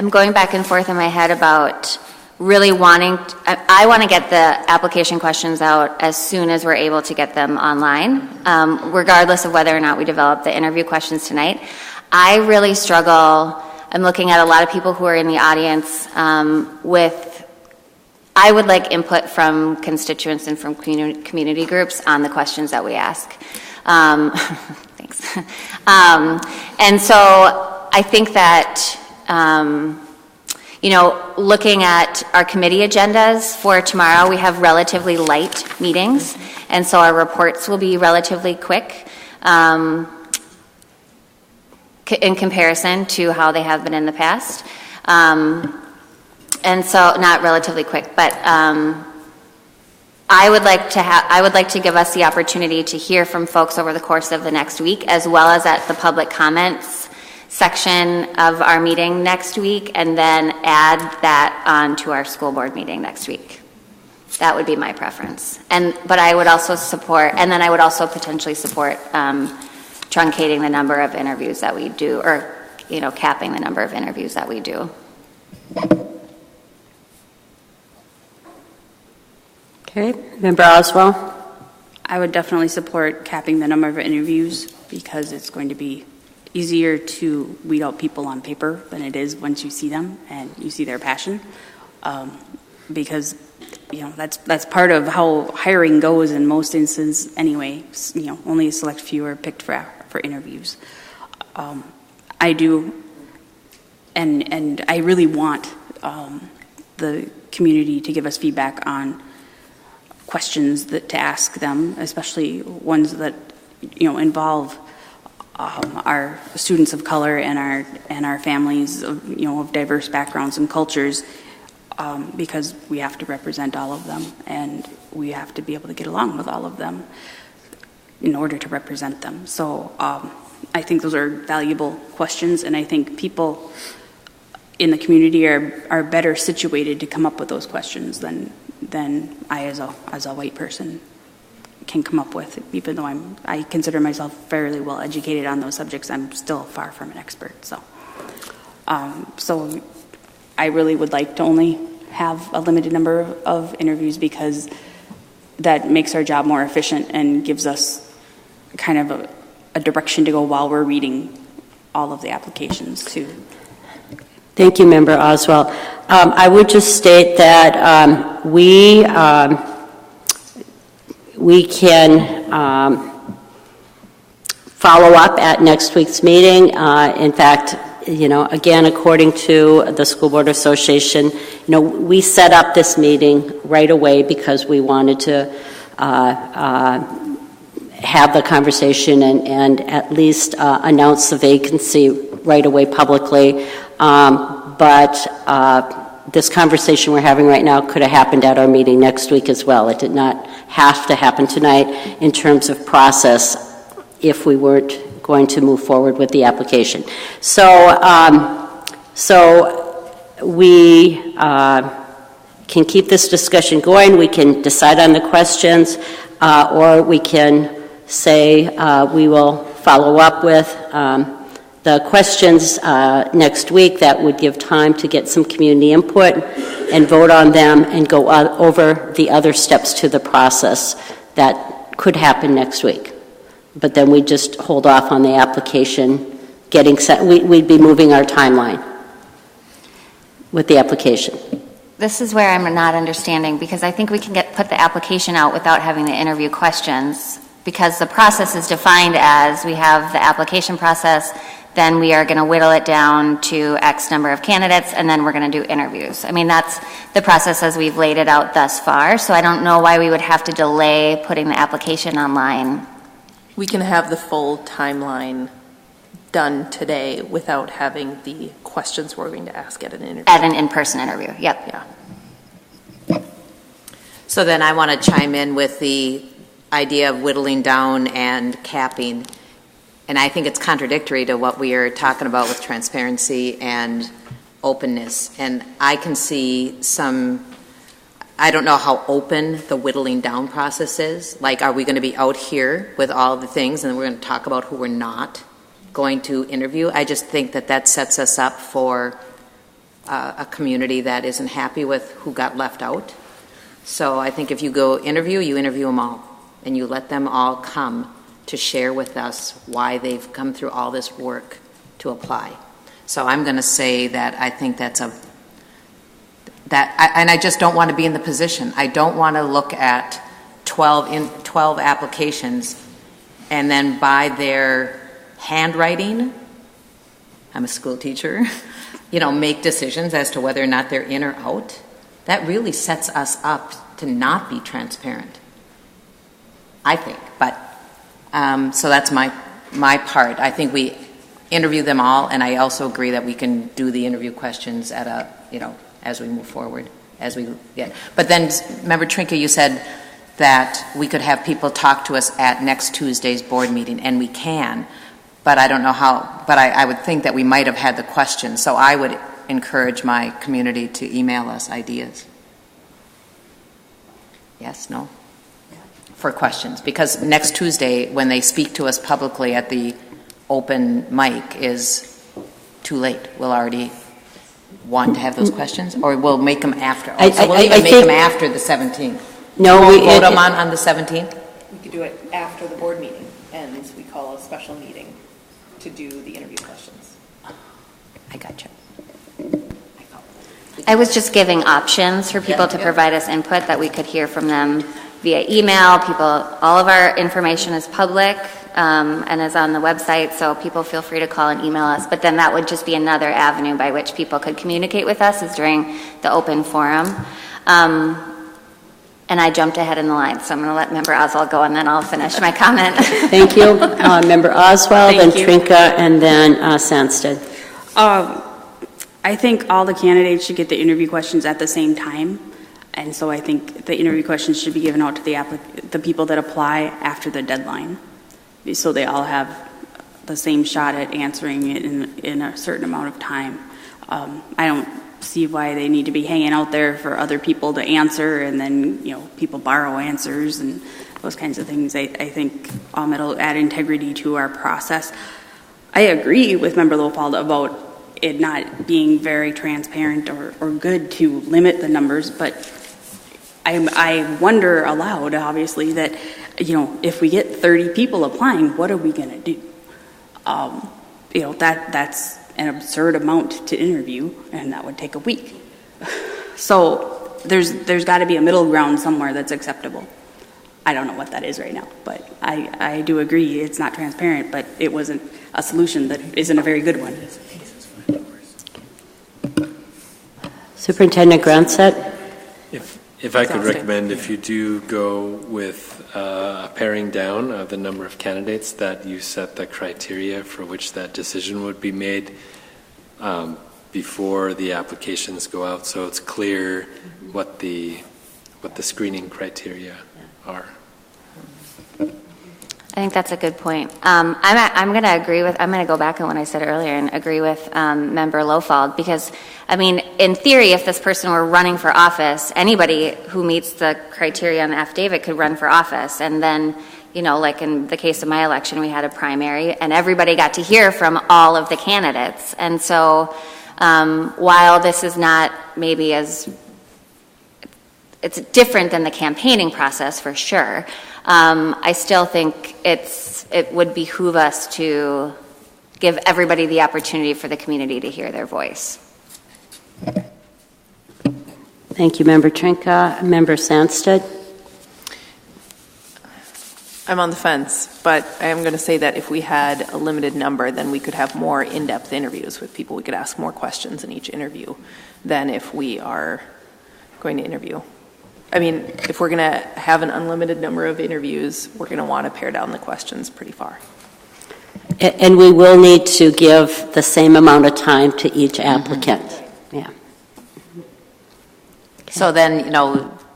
[SPEAKER 7] going back and forth in my head about really I want to get the application questions out as soon as we're able to get them online, regardless of whether or not we develop the interview questions tonight. I really struggle. I'm looking at a lot of people who are in the audience I would like input from constituents and from community groups on the questions that we ask. Thanks. And so I think that, looking at our committee agendas for tomorrow, we have relatively light meetings, and so our reports will be relatively quick in comparison to how they have been in the past. And so, not relatively quick, but I would like to give us the opportunity to hear from folks over the course of the next week, as well as at the public comments section of our meeting next week, and then add that on to our school board meeting next week. That would be my preference. But I would also support, and then I would also potentially support truncating the number of interviews that we do, or capping the number of interviews that we do.
[SPEAKER 1] Okay, Member Oswald?
[SPEAKER 3] I would definitely support capping the number of interviews because it's going to be easier to weed out people on paper than it is once you see them and you see their passion. Because that's part of how hiring goes in most instances anyway. Only a select few are picked for interviews. I do, and I really want the community to give us feedback on questions to ask them, especially ones that involve our students of color and our families of diverse backgrounds and cultures, because we have to represent all of them and we have to be able to get along with all of them in order to represent them. So I think those are valuable questions, and I think people in the community are better situated to come up with those questions than I as a white person can come up with. Even though I consider myself fairly well educated on those subjects, I'm still far from an expert. So I really would like to only have a limited number of interviews, because that makes our job more efficient and gives us kind of a direction to go while we're reading all of the applications too.
[SPEAKER 1] Thank you, Member Oswald. I would just state that we can follow up at next week's meeting. In fact, again, according to the School Board Association, we set up this meeting right away because we wanted to have the conversation and at least announce the vacancy right away publicly. But this conversation we're having right now could have happened at our meeting next week as well. It did not have to happen tonight in terms of process if we weren't going to move forward with the application. So we can keep this discussion going. We can decide on the questions, or we can say we will follow up with the questions next week. That would give time to get some community input and vote on them and go over the other steps to the process that could happen next week. But then we just hold off on the application getting set. We'd be moving our timeline with the application.
[SPEAKER 7] This is where I'm not understanding, because I think we can put the application out without having the interview questions, because the process is defined as we have the application process, then we are going to whittle it down to X number of candidates, and then we're going to do interviews. I mean, that's the process as we've laid it out thus far, so I don't know why we would have to delay putting the application online.
[SPEAKER 4] We can have the full timeline done today without having the questions we're going to ask at an interview.
[SPEAKER 7] At an in-person interview, yep.
[SPEAKER 4] Yeah.
[SPEAKER 2] So then I want to chime in with the idea of whittling down and capping. And I think it's contradictory to what we are talking about with transparency and openness. And I can see I don't know how open the whittling down process is. Like, are we going to be out here with all the things and we're going to talk about who we're not going to interview? I just think that sets us up for a community that isn't happy with who got left out. So I think if you go interview, you interview them all, and you let them all come to share with us why they've come through all this work to apply. So I'm going to say that I think and I just don't want to be in the position. I don't want to look at 12 applications and then by their handwriting, I'm a school teacher, make decisions as to whether or not they're in or out. That really sets us up to not be transparent, I think. But so that's my part. I think we interview them all, and I also agree that we can do the interview questions at as we move forward, as we get. But then, remember, Trinka, you said that we could have people talk to us at next Tuesday's board meeting, and we can, but I don't know how, but I would think that we might have had the questions, so I would encourage my community to email us ideas. Yes, no? For questions, because next Tuesday, when they speak to us publicly at the open mic, is too late. We'll already want to have those questions, or we'll make them after. So we'll even make them after the 17th.
[SPEAKER 1] No,
[SPEAKER 2] we'll vote them on the 17th?
[SPEAKER 4] We could do it after the board meeting, and we call a special meeting to do the interview questions.
[SPEAKER 2] I got you.
[SPEAKER 7] I was just giving options for people to provide us input that we could hear from them via email. All of our information is public and is on the website, so people feel free to call and email us. But then that would just be another avenue by which people could communicate with us is during the open forum. And I jumped ahead in the line, so I'm going to let Member Oswald go, and then I'll finish my comment.
[SPEAKER 1] Thank you. Member Oswald,
[SPEAKER 3] Thank
[SPEAKER 1] then
[SPEAKER 3] you.
[SPEAKER 1] Trinka, and then Sandsted.
[SPEAKER 3] I think all the candidates should get the interview questions at the same time. And so I think the interview questions should be given out to the people that apply after the deadline. So they all have the same shot at answering it in a certain amount of time. I don't see why they need to be hanging out there for other people to answer, and then, people borrow answers and those kinds of things. I think it'll add integrity to our process. I agree with Member Lowfald about it not being very transparent or good to limit the numbers, but I wonder aloud, obviously, that, if we get 30 people applying, what are we going to do? That's an absurd amount to interview, and that would take a week. So there's got to be a middle ground somewhere that's acceptable. I don't know what that is right now, but I do agree it's not transparent, but it wasn't a solution that isn't a very good one.
[SPEAKER 1] Superintendent Grantset?
[SPEAKER 5] If I could recommend, if you do go with a paring down of the number of candidates, that you set the criteria for which that decision would be made before the applications go out, so it's clear what the screening criteria are.
[SPEAKER 7] I think that's a good point. I'm going to go back on what I said earlier and agree with Member Lowfald, because, in theory, if this person were running for office, anybody who meets the criteria on the affidavit could run for office. And then, like in the case of my election, we had a primary, and everybody got to hear from all of the candidates. And so while this is not maybe it's different than the campaigning process for sure, I still think it would behoove us to give everybody the opportunity for the community to hear their voice.
[SPEAKER 1] Thank you, Member Trinka. Member Sandsted?
[SPEAKER 4] I'm on the fence, but I am going to say that if we had a limited number, then we could have more in-depth interviews with people. We could ask more questions in each interview than if we are going to interview. If we're going to have an unlimited number of interviews, we're going to want to pare down the questions pretty far.
[SPEAKER 1] And we will need to give the same amount of time to each applicant. Mm-hmm. Yeah. Okay.
[SPEAKER 2] So then,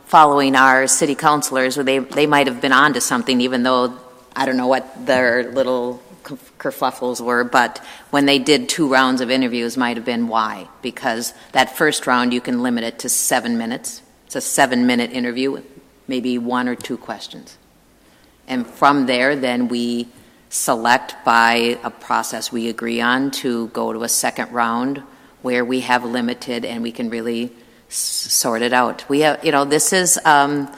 [SPEAKER 2] following our city councilors, they might have been onto something, even though I don't know what their little kerfuffles were, but when they did 2 rounds of interviews might have been why. Because that first round, you can limit it to 7 minutes. It's a 7-minute interview with maybe 1 or 2 questions. And from there, then we select by a process we agree on to go to a second round where we have limited and we can really sort it out. We have, this is a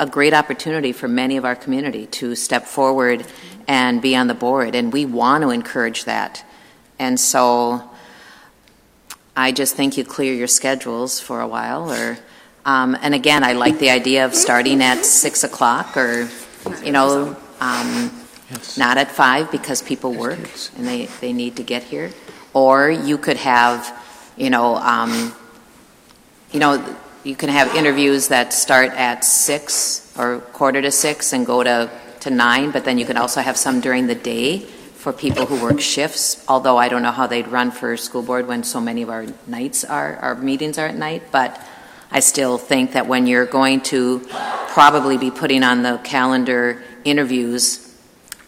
[SPEAKER 2] great opportunity for many of our community to step forward and be on the board, and we want to encourage that. And so I just think you clear your schedules for a while, or and again, I like the idea of starting at 6 o'clock, or not at 5 because people work and they need to get here. Or you could have, you can have interviews that start at 6 or 5:45 and go to 9, but then you could also have some during the day for people who work shifts, although I don't know how they'd run for school board when so many of our meetings are at night, but I still think that when you're going to probably be putting on the calendar interviews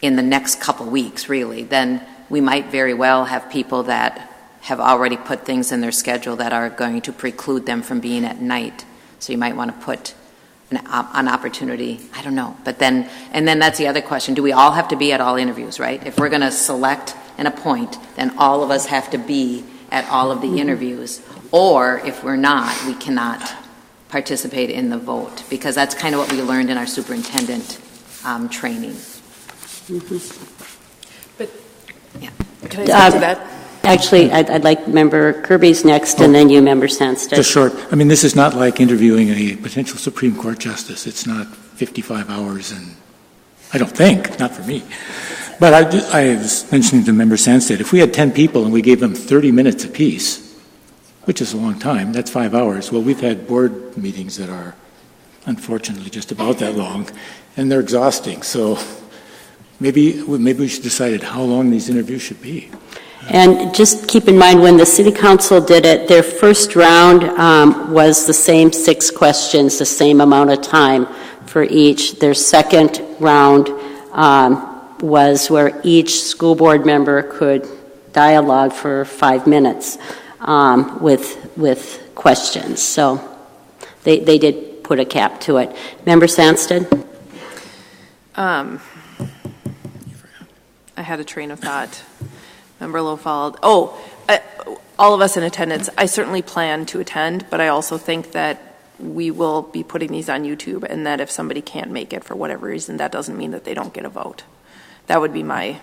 [SPEAKER 2] in the next couple weeks, really, then we might very well have people that have already put things in their schedule that are going to preclude them from being at night. So you might want to put an opportunity, I don't know. But then that's the other question. Do we all have to be at all interviews, right? If we're going to select and appoint, then all of us have to be at all of the interviews. Or if we're not, we cannot participate in the vote, because that's kind of what we learned in our superintendent training.
[SPEAKER 1] Mm-hmm.
[SPEAKER 4] But yeah, can I say to that?
[SPEAKER 1] Actually, I'd like Member Kirby's next, and then you, Member Sandsted.
[SPEAKER 6] Just short. This is not like interviewing a potential Supreme Court justice. It's not 55 hours, and I don't think, not for me. But I was mentioning to Member Sandstead, if we had 10 people and we gave them 30 minutes apiece, which is a long time, that's 5 hours. Well, we've had board meetings that are unfortunately just about that long, and they're exhausting. So maybe we should decide how long these interviews should be.
[SPEAKER 1] And just keep in mind, when the City Council did it, their first round was the same 6 questions, the same amount of time for each. Their second round was where each school board member could dialogue for 5 minutes with questions. So they did put a cap to it. Member Sandstead?
[SPEAKER 4] I had a train of thought. Member Lofald. All of us in attendance, I certainly plan to attend, but I also think that we will be putting these on YouTube, and that if somebody can't make it for whatever reason, that doesn't mean that they don't get a vote. That would be my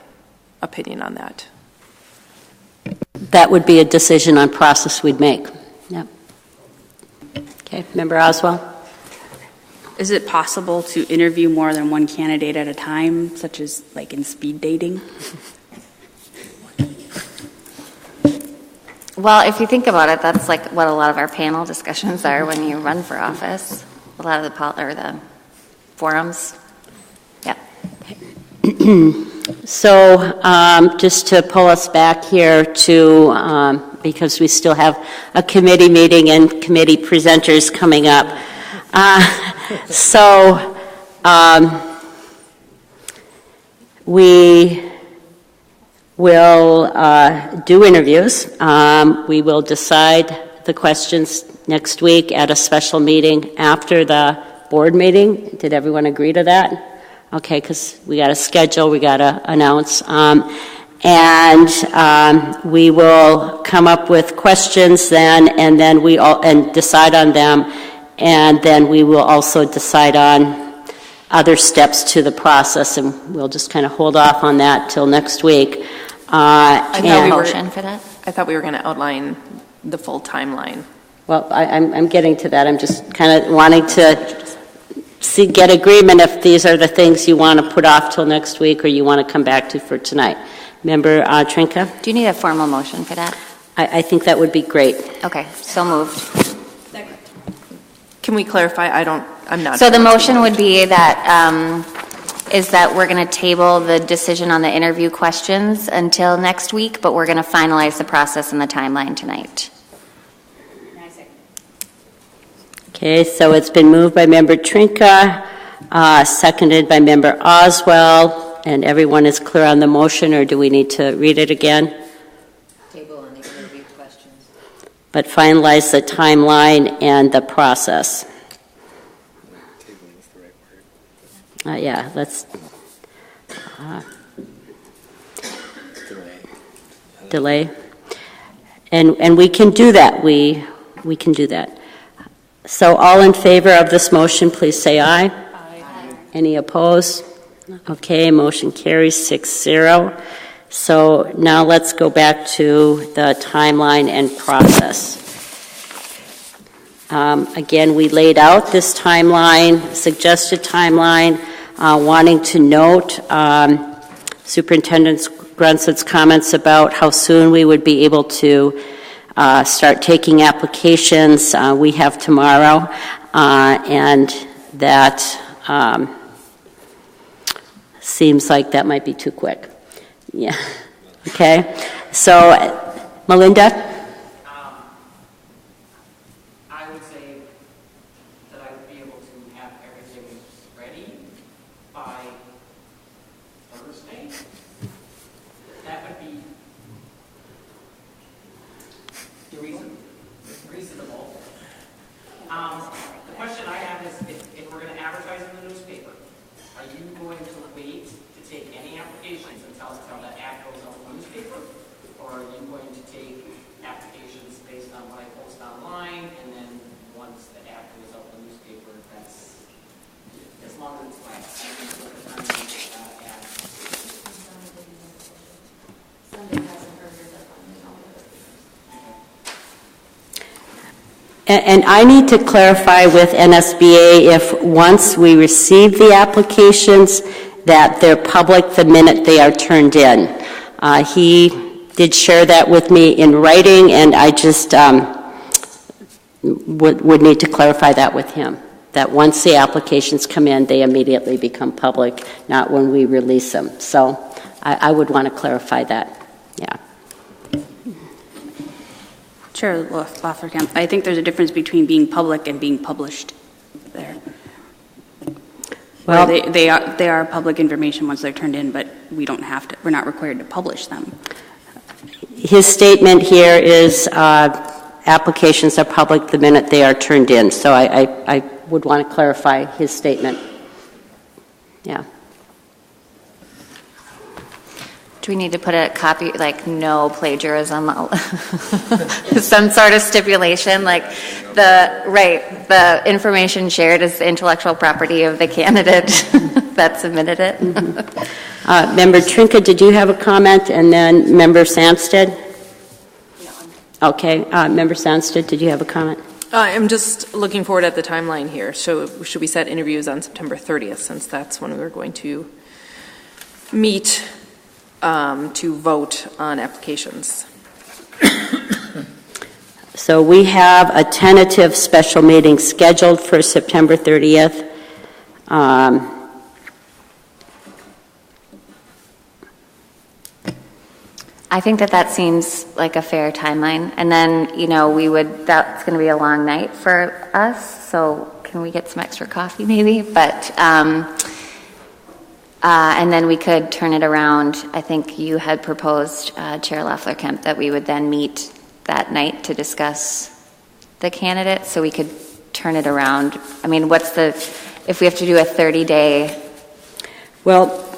[SPEAKER 4] opinion on that.
[SPEAKER 1] That would be a decision on process we'd make. Yep. Okay, Member Oswald?
[SPEAKER 3] Is it possible to interview more than one candidate at a time, such as like in speed dating?
[SPEAKER 7] Well, if you think about it, that's like what a lot of our panel discussions are when you run for office. A lot of the forums. Yeah.
[SPEAKER 1] So just to pull us back here to, because we still have a committee meeting and committee presenters coming up. We will do interviews. We will decide the questions next week at a special meeting after the board meeting. Did everyone agree to that? Okay, because we got to schedule, we got to announce. We will come up with questions then, and then and decide on them, and then we will also decide on other steps to the process, and we'll just kind of hold off on that till next week.
[SPEAKER 7] Motion for that?
[SPEAKER 4] I thought we were going to outline the full timeline.
[SPEAKER 1] Well, I'm getting to that. I'm just kind of wanting to get agreement if these are the things you want to put off till next week or you want to come back to for tonight. Member Trinka?
[SPEAKER 7] Do you need a formal motion for that?
[SPEAKER 1] I think that would be great.
[SPEAKER 7] Okay, so moved.
[SPEAKER 4] Can we clarify? I'm not.
[SPEAKER 7] So the motion would be that, is that we're going to table the decision on the interview questions until next week, but we're going to finalize the process and the timeline tonight.
[SPEAKER 1] Okay, so it's been moved by Member Trinka, seconded by Member Oswald, and everyone is clear on the motion, or do we need to read it again?
[SPEAKER 2] Table on the interview questions.
[SPEAKER 1] But finalize the timeline and the process.
[SPEAKER 5] Tabling is the right word.
[SPEAKER 1] Yeah, let's delay. And we can do that. We can do that. So all in favor of this motion, please say aye. Aye. Any opposed? Okay, motion carries 6-0. So now let's go back to the timeline and process. Again, we laid out this timeline, suggested timeline, wanting to note Superintendent Grunseth's comments about how soon we would be able to start taking applications. We have tomorrow, and that seems like that might be too quick. Yeah. Okay. So, Melinda?
[SPEAKER 8] I would say that I would be able to have everything ready by Thursday. That would be reasonable. The question I have is, if we're going to advertise in the newspaper, are you going to wait to take any applications until that ad goes out in the newspaper? Or are you going to take applications based on what I post online, and then once the ad goes out in the newspaper, that's, as long as it's last, I think we'll put on the ad.
[SPEAKER 1] And I need to clarify with NSBA if once we receive the applications, that they're public the minute they are turned in. He did share that with me in writing, and I just would need to clarify that with him, that once the applications come in, they immediately become public, not when we release them. So I would want to clarify that, yeah.
[SPEAKER 3] Chair Lafferkamp, I think there's a difference between being public and being published there.
[SPEAKER 1] Well,
[SPEAKER 3] they are public information once they're turned in, but we don't have to, we're not required to publish them.
[SPEAKER 1] his statement here is applications are public the minute they are turned in. So I would want to clarify his statement. Yeah.
[SPEAKER 7] Do we need to put a copy, like no plagiarism, some sort of stipulation, like the information shared is the intellectual property of the candidate that submitted it?
[SPEAKER 1] Mm-hmm. Member Trinka, did you have a comment? And then Member Sandsted? Okay. Member Sandsted, did you have a comment?
[SPEAKER 4] I'm just looking forward at the timeline here. So should we set interviews on September 30th, since that's when we were going to meet to vote on applications?
[SPEAKER 1] So we have a tentative special meeting scheduled for September 30th.
[SPEAKER 7] I think that seems like a fair timeline. And then, that's going to be a long night for us. So can we get some extra coffee maybe? But, and then we could turn it around. I think you had proposed, Chair Lafleur-Kemp, that we would then meet that night to discuss the candidates. So we could turn it around. I mean, if we have to do a 30-day?
[SPEAKER 1] Well,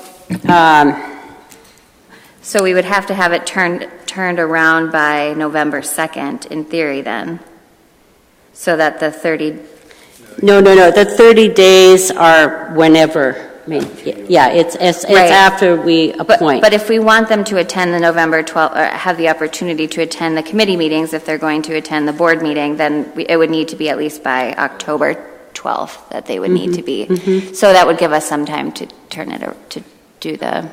[SPEAKER 7] so we would have to have it turned around by November 2nd, in theory, then, so that the 30.
[SPEAKER 1] No. The 30 days are whenever. I mean, yeah, it's right after we appoint.
[SPEAKER 7] But if we want them to attend the November 12th, or have the opportunity to attend the committee meetings, if they're going to attend the board meeting, then it would need to be at least by October 12th that they would need to be. Mm-hmm. So that would give us some time to turn it to do the.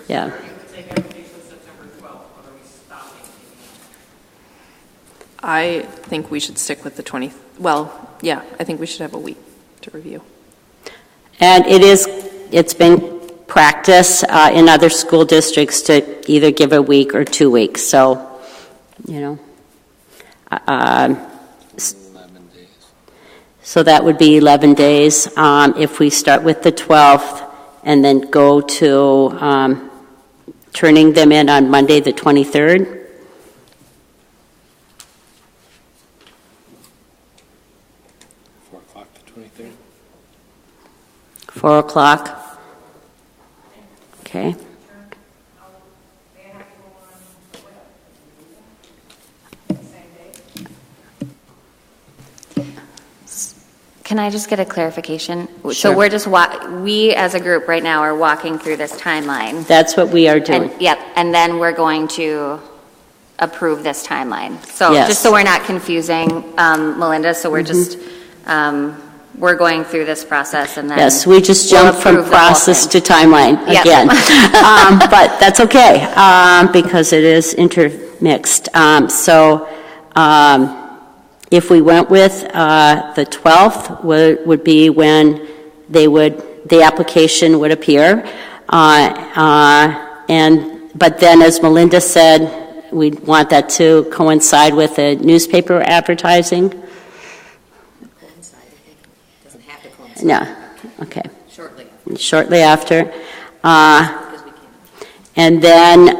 [SPEAKER 1] Yeah.
[SPEAKER 4] I think we should stick with the 20th. Well, yeah, I think we should have a week to review.
[SPEAKER 1] And it's been practice in other school districts to either give a week or 2 weeks. So, 11 days. So that would be 11 days. If we start with the 12th and then go to turning them in on Monday the 23rd.
[SPEAKER 5] 4 o'clock the 23rd.
[SPEAKER 1] 4 o'clock. Okay.
[SPEAKER 7] Can I just get a clarification?
[SPEAKER 1] Sure.
[SPEAKER 7] So we're just we as a group right now are walking through this timeline.
[SPEAKER 1] That's what we are doing.
[SPEAKER 7] And then we're going to approve this timeline. So
[SPEAKER 1] yes.
[SPEAKER 7] Just so we're not confusing, Melinda, so we're just, we're going through this process and then.
[SPEAKER 1] Yes, we just jumped from process to timeline again. But that's okay, because it is intermixed. If we went with the 12th, would be when the application would appear. But then, as Melinda said, we'd want that to coincide with the newspaper advertising.
[SPEAKER 2] Doesn't have to coincide.
[SPEAKER 1] No, okay.
[SPEAKER 2] Shortly
[SPEAKER 1] after. And then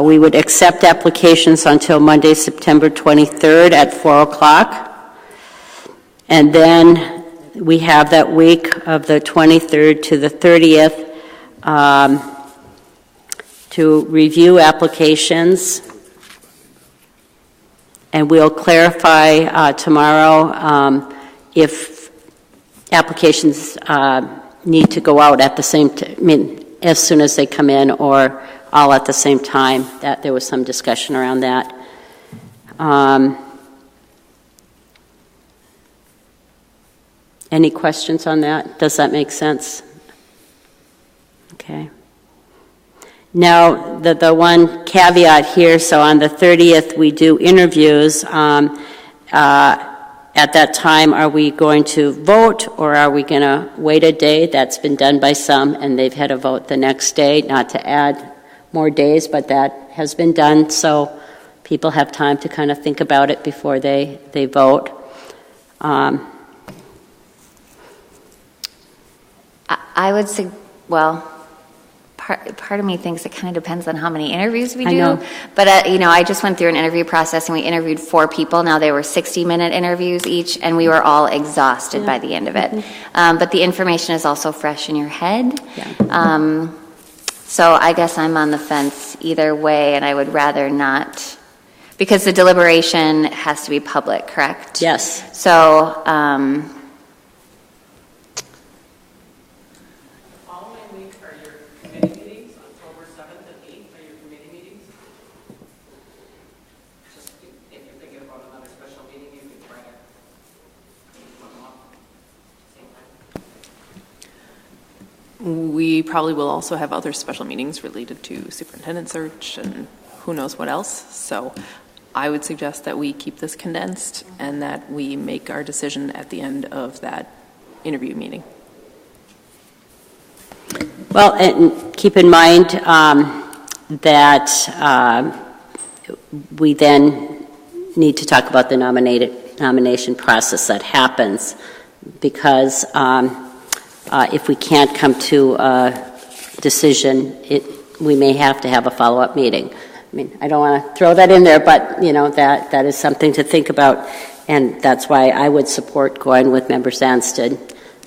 [SPEAKER 1] we would accept applications until Monday, September 23rd at 4 o'clock. And then we have that week of the 23rd to the 30th to review applications. And we'll clarify tomorrow if applications need to go out at the same time, as soon as they come in, or all at the same time, that there was some discussion around that. Any questions on that? Does that make sense? Okay. Now, the one caveat here, so on the 30th, we do interviews. At that time, are we going to vote, or are we going to wait a day? That's been done by some, and they've had a vote the next day, not to add more days, but that has been done, so people have time to kind of think about it before they vote.
[SPEAKER 7] I would say, well, part of me thinks it kind of depends on how many interviews we do.
[SPEAKER 1] I know.
[SPEAKER 7] But, I just went through an interview process, and we interviewed 4 people. Now, they were 60-minute interviews each, and we were all exhausted by the end of it. But the information is also fresh in your head.
[SPEAKER 1] Yeah.
[SPEAKER 7] So I guess I'm on the fence either way, and I would rather not, because the deliberation has to be public, correct?
[SPEAKER 1] Yes.
[SPEAKER 7] So,
[SPEAKER 4] We probably will also have other special meetings related to superintendent search and who knows what else. So I would suggest that we keep this condensed and that we make our decision at the end of that interview meeting.
[SPEAKER 1] Well, and keep in mind that we then need to talk about the nomination process that happens, because if we can't come to a decision, we may have to have a follow-up meeting. I mean, I don't want to throw that in there, but, that is something to think about, and that's why I would support going with Member Zanstead,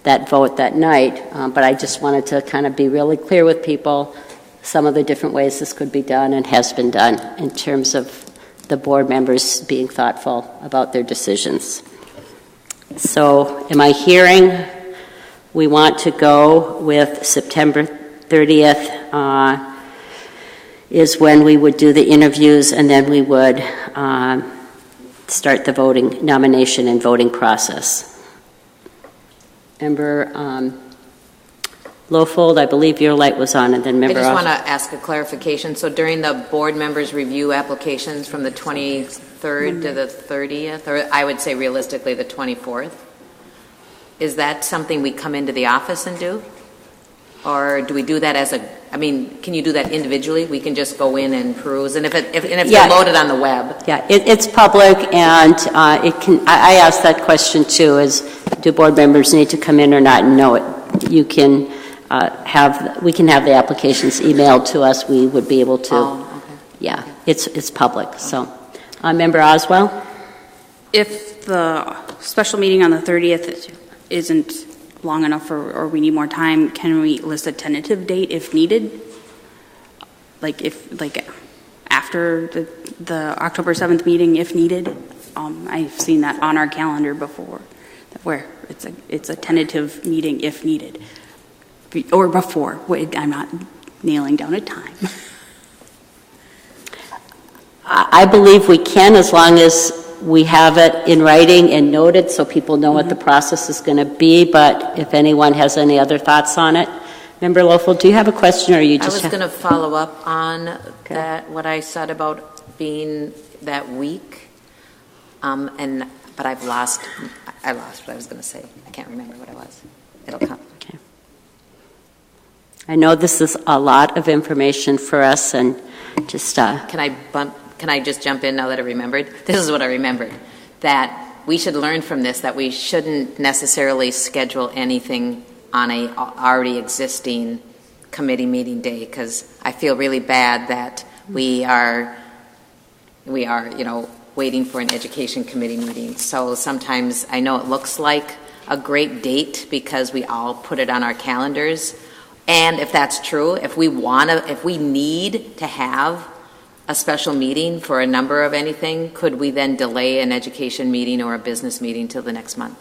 [SPEAKER 1] that vote that night. But I just wanted to kind of be really clear with people some of the different ways this could be done and has been done in terms of the board members being thoughtful about their decisions. So am I hearing we want to go with September 30th is when we would do the interviews, and then we would start the nomination and voting process? Member Lofold, I believe your light was on, and then Member
[SPEAKER 2] I just want to ask a clarification. So during the board members review applications from the 23rd to the 30th, or I would say realistically the 24th, is that something we come into the office and do? Or do we do that can you do that individually? We can just go in and peruse, and if they're loaded on the web.
[SPEAKER 1] Yeah, it's public, and it can. I asked that question too: is do board members need to come in or not? No, you can we can have the applications emailed to us. We would be able to.
[SPEAKER 2] Oh, okay.
[SPEAKER 1] Yeah, it's public. So, Member Oswell.
[SPEAKER 3] If the special meeting on the 30th isn't long enough or we need more time, can we list a tentative date if needed? After the October 7th meeting if needed? I've seen that on our calendar before, where it's a tentative meeting if needed. Or before. Wait, I'm not nailing down a time.
[SPEAKER 1] I believe we can, as long as we have it in writing and noted so people know what the process is going to be. But if anyone has any other thoughts on it. Member Lofold, do you have a question, or you just
[SPEAKER 2] I was going to follow up on that, what I said about being that week. But I lost what I was going to say. I can't remember what it was. It'll come.
[SPEAKER 1] Okay. I know this is a lot of information for us, and just
[SPEAKER 2] Can I just jump in now that I remembered? This is what I remembered, that we should learn from this, that we shouldn't necessarily schedule anything on a already existing committee meeting day, because I feel really bad that we are waiting for an education committee meeting. So sometimes I know it looks like a great date because we all put it on our calendars. And if that's true, if we need to have a special meeting for a number of anything, could we then delay an education meeting or a business meeting till the next month?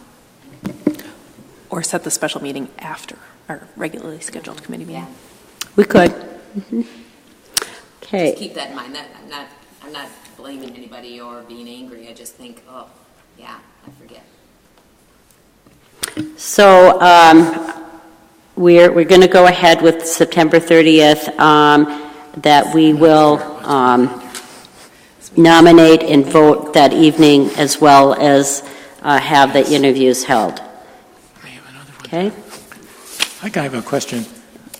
[SPEAKER 4] Or set the special meeting after our regularly scheduled committee meeting.
[SPEAKER 1] we could. Mm-hmm. Okay.
[SPEAKER 2] Just keep that in mind. I'm not blaming anybody or being angry. I just think, oh, yeah, I forget.
[SPEAKER 1] So we're going to go ahead with September 30th, that we will nominate and vote that evening, as well as have the interviews held. Okay?
[SPEAKER 6] I have a question.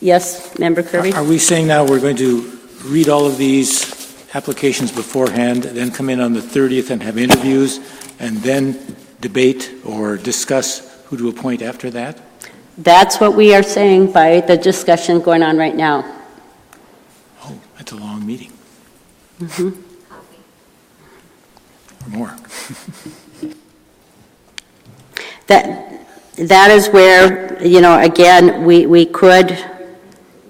[SPEAKER 1] Yes, Member Kirby?
[SPEAKER 6] Are we saying now we're going to read all of these applications beforehand, then come in on the 30th and have interviews, and then debate or discuss who to appoint after that?
[SPEAKER 1] That's what we are saying by the discussion going on right now.
[SPEAKER 6] Oh, that's a long meeting.
[SPEAKER 1] Mm-hmm.
[SPEAKER 6] Or more.
[SPEAKER 1] That is where, again, we could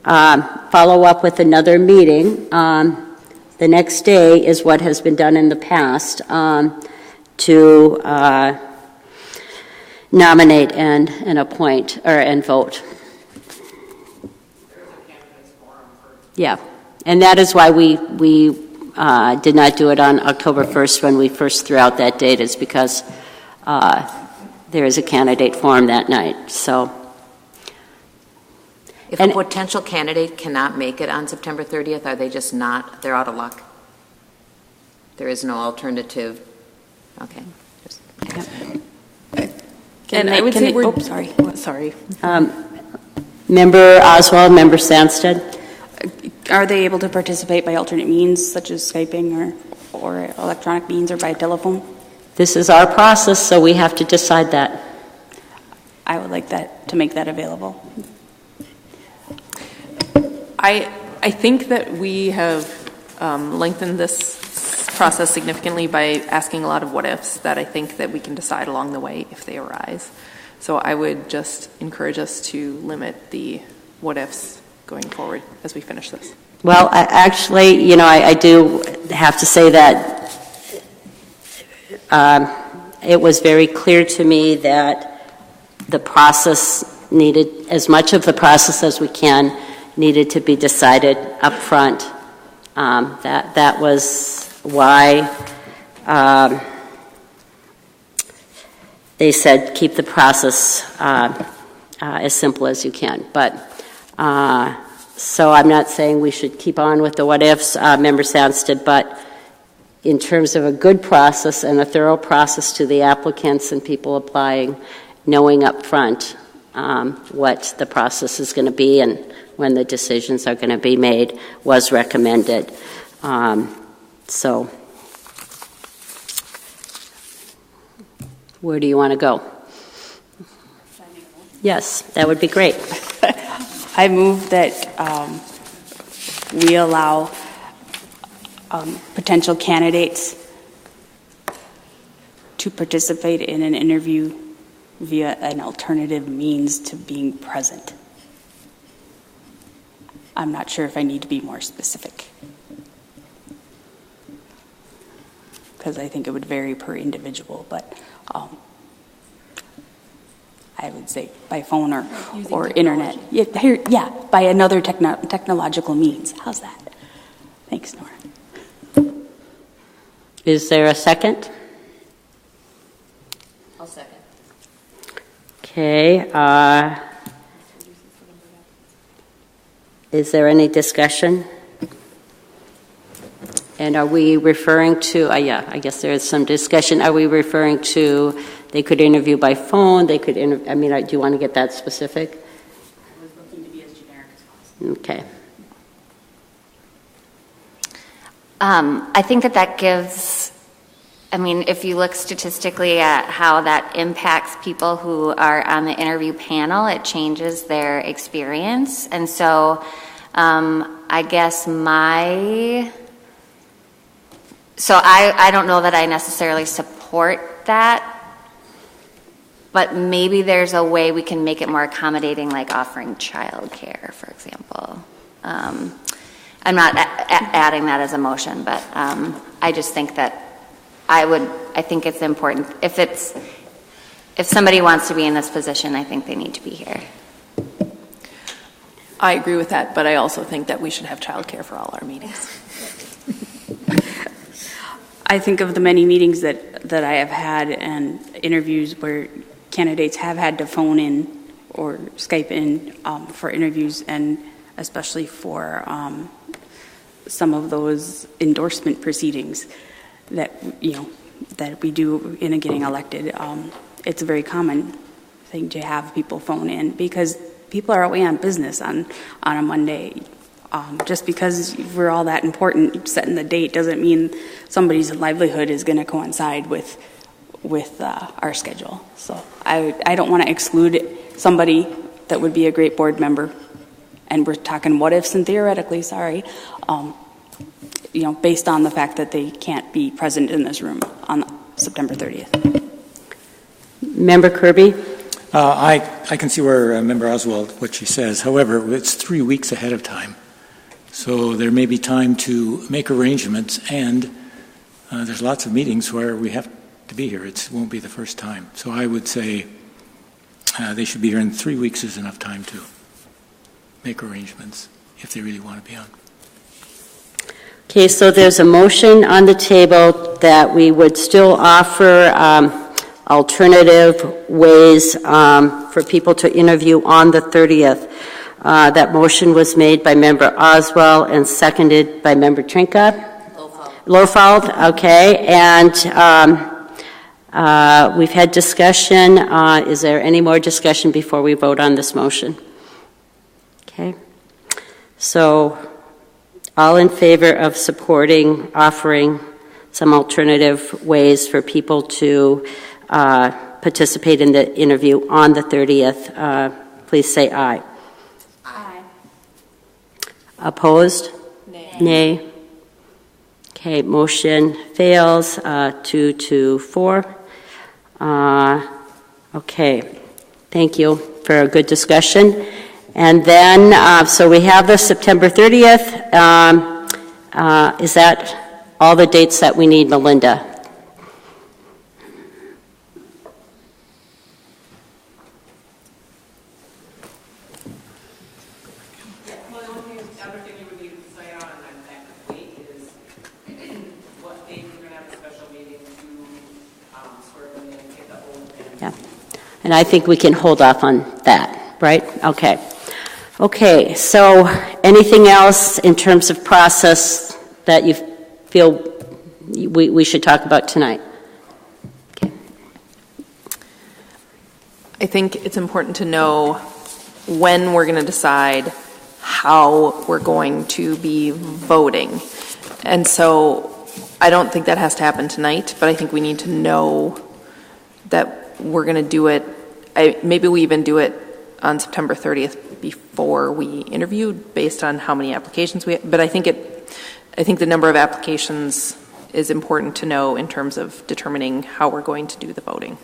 [SPEAKER 1] follow up with another meeting. The next day is what has been done in the past to nominate and appoint and vote. Yeah, and that is why we did not do it on October 1st when we first threw out that date, is because there is a candidate forum that night. So,
[SPEAKER 2] If a potential candidate cannot make it on September 30th, are they just not, they're out of luck? There is no alternative? Okay.
[SPEAKER 4] And I would say we're...
[SPEAKER 3] sorry.
[SPEAKER 4] Sorry.
[SPEAKER 1] Member Oswald, Member Sandstead.
[SPEAKER 3] Are they able to participate by alternate means, such as Skyping or electronic means or by telephone?
[SPEAKER 1] This is our process, so we have to decide that.
[SPEAKER 3] I would like to make that available.
[SPEAKER 4] I think that we have lengthened this process significantly by asking a lot of what-ifs that I think that we can decide along the way if they arise. So I would just encourage us to limit the what-ifs going forward as we finish this.
[SPEAKER 1] Well, I do have to say that it was very clear to me that the process needed, as much of the process as we can, needed to be decided up front. That was why they said keep the process as simple as you can. But so I'm not saying we should keep on with the what-ifs, Member Sandstead, but in terms of a good process and a thorough process to the applicants and people applying, knowing up front what the process is going to be and when the decisions are going to be made was recommended. So, where do you want to go? Yes, that would be great.
[SPEAKER 3] I move that we allow potential candidates to participate in an interview via an alternative means to being present. I'm not sure if I need to be more specific, because I think it would vary per individual, but I would say by phone or internet. Yeah, by another technological means. How's that? Thanks, Nora.
[SPEAKER 1] Is there a second?
[SPEAKER 2] I'll second.
[SPEAKER 1] Okay. Is there any discussion? And are we referring to, yeah, I guess there is some discussion. Are we referring to they could interview by phone, they could do you want to get that specific?
[SPEAKER 3] I was looking to be as generic as possible.
[SPEAKER 1] Okay.
[SPEAKER 7] I think that gives, if you look statistically at how that impacts people who are on the interview panel, it changes their experience. And so I guess I don't know that I necessarily support that, but maybe there's a way we can make it more accommodating, like offering childcare, for example. I'm not adding that as a motion, but I just think that I think it's important. If somebody wants to be in this position, I think they need to be here.
[SPEAKER 4] I agree with that, but I also think that we should have childcare for all our meetings.
[SPEAKER 3] I think of the many meetings that I have had and interviews where candidates have had to phone in or Skype in for interviews, and especially for some of those endorsement proceedings that, that we do in getting elected. It's a very common thing to have people phone in because people are away on business on a Monday. Just because we're all that important, setting the date doesn't mean somebody's livelihood is going to coincide with our schedule. So I don't want to exclude somebody that would be a great board member, and we're talking what ifs and theoretically, based on the fact that they can't be present in this room on September 30th.
[SPEAKER 1] Member Kirby?
[SPEAKER 6] I can see where Member Oswald, what she says. However, it's 3 weeks ahead of time. So there may be time to make arrangements, and there's lots of meetings where we have to be here. It won't be the first time. So I would say they should be here, and 3 weeks is enough time to make arrangements if they really want to be on.
[SPEAKER 1] Okay, so there's a motion on the table that we would still offer alternative ways for people to interview on the 30th. That motion was made by Member Oswald and seconded by Member Trinka. Lofald, okay. And we've had discussion. Is there any more discussion before we vote on this motion? Okay. So all in favor of supporting, offering some alternative ways for people to participate in the interview on the 30th, please say aye.
[SPEAKER 7] Aye.
[SPEAKER 1] Opposed? Nay. Okay, motion fails, 2-4. Okay, thank you for a good discussion. And then, so we have the September 30th. Is that all the dates that we need, Melinda? And I think we can hold off on that, right? Okay. Okay, so anything else in terms of process that you feel we should talk about tonight? Okay.
[SPEAKER 4] I think it's important to know when we're going to decide how we're going to be voting. And so I don't think that has to happen tonight, but I think we need to know that we're going to do it. Maybe we even do it on September 30th before we interview, based on how many applications we have. But I think the number of applications is important to know in terms of determining how we're going to do the voting.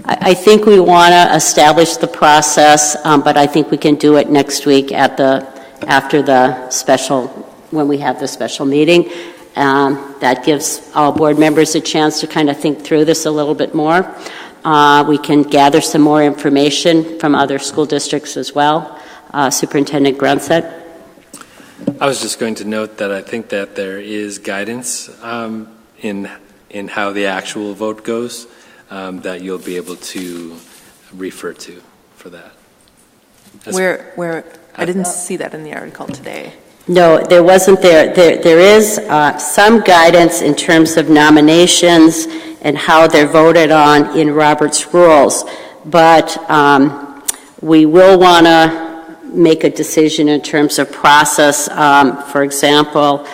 [SPEAKER 1] I think we want to establish the process, but I think we can do it next week after the special, when we have the special meeting. That gives all board members a chance to kind of think through this a little bit more. We can gather some more information from other school districts as well. Superintendent Grunset.
[SPEAKER 5] I was just going to note that I think that there is guidance in how the actual vote goes that you'll be able to refer to for that.
[SPEAKER 4] Where I didn't see that in the article today.
[SPEAKER 1] No, there wasn't there. There is some guidance in terms of nominations and how they're voted on in Robert's rules, but we will want to make a decision in terms of process. For example,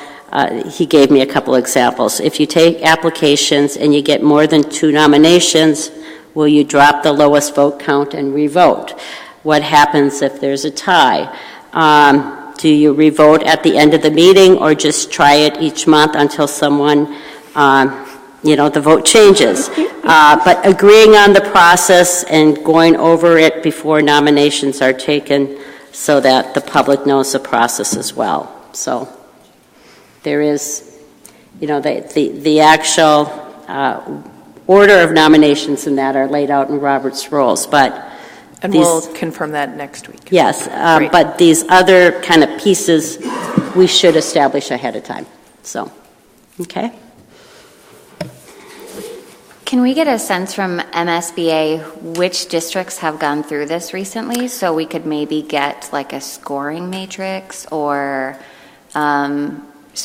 [SPEAKER 1] he gave me a couple examples. If you take applications and you get more than 2 nominations, will you drop the lowest vote count and revote? What happens if there's a tie? Do you revote at the end of the meeting, or just try it each month until someone, the vote changes? But agreeing on the process and going over it before nominations are taken so that the public knows the process as well. So there is, the actual order of nominations and that are laid out in Robert's rules, but
[SPEAKER 4] and we'll confirm that next week.
[SPEAKER 1] Yes, but these other kind of pieces we should establish ahead of time. So, okay.
[SPEAKER 7] Can we get a sense from MSBA which districts have gone through this recently, so we could maybe get like a scoring matrix, or so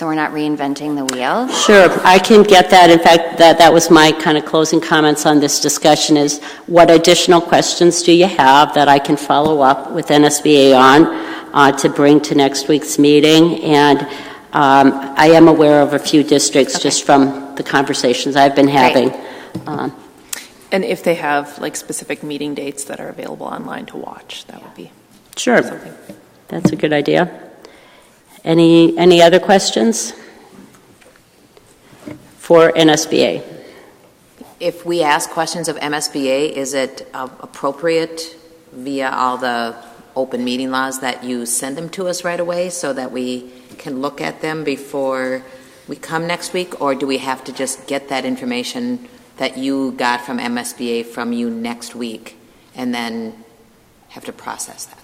[SPEAKER 7] we're not reinventing the wheel?
[SPEAKER 1] Sure, I can get that. In fact, that was my kind of closing comments on this discussion, is what additional questions do you have that I can follow up with NSBA on to bring to next week's meeting? And I am aware of a few districts just from the conversations I've been having.
[SPEAKER 4] And if they have like specific meeting dates that are available online to watch, that would be
[SPEAKER 1] Sure,
[SPEAKER 4] something.
[SPEAKER 1] that's a good idea. Any other questions for NSBA?
[SPEAKER 2] If we ask questions of MSBA, is it appropriate via all the open meeting laws that you send them to us right away so that we can look at them before we come next week? Or do we have to just get that information that you got from MSBA from you next week and then have to process that?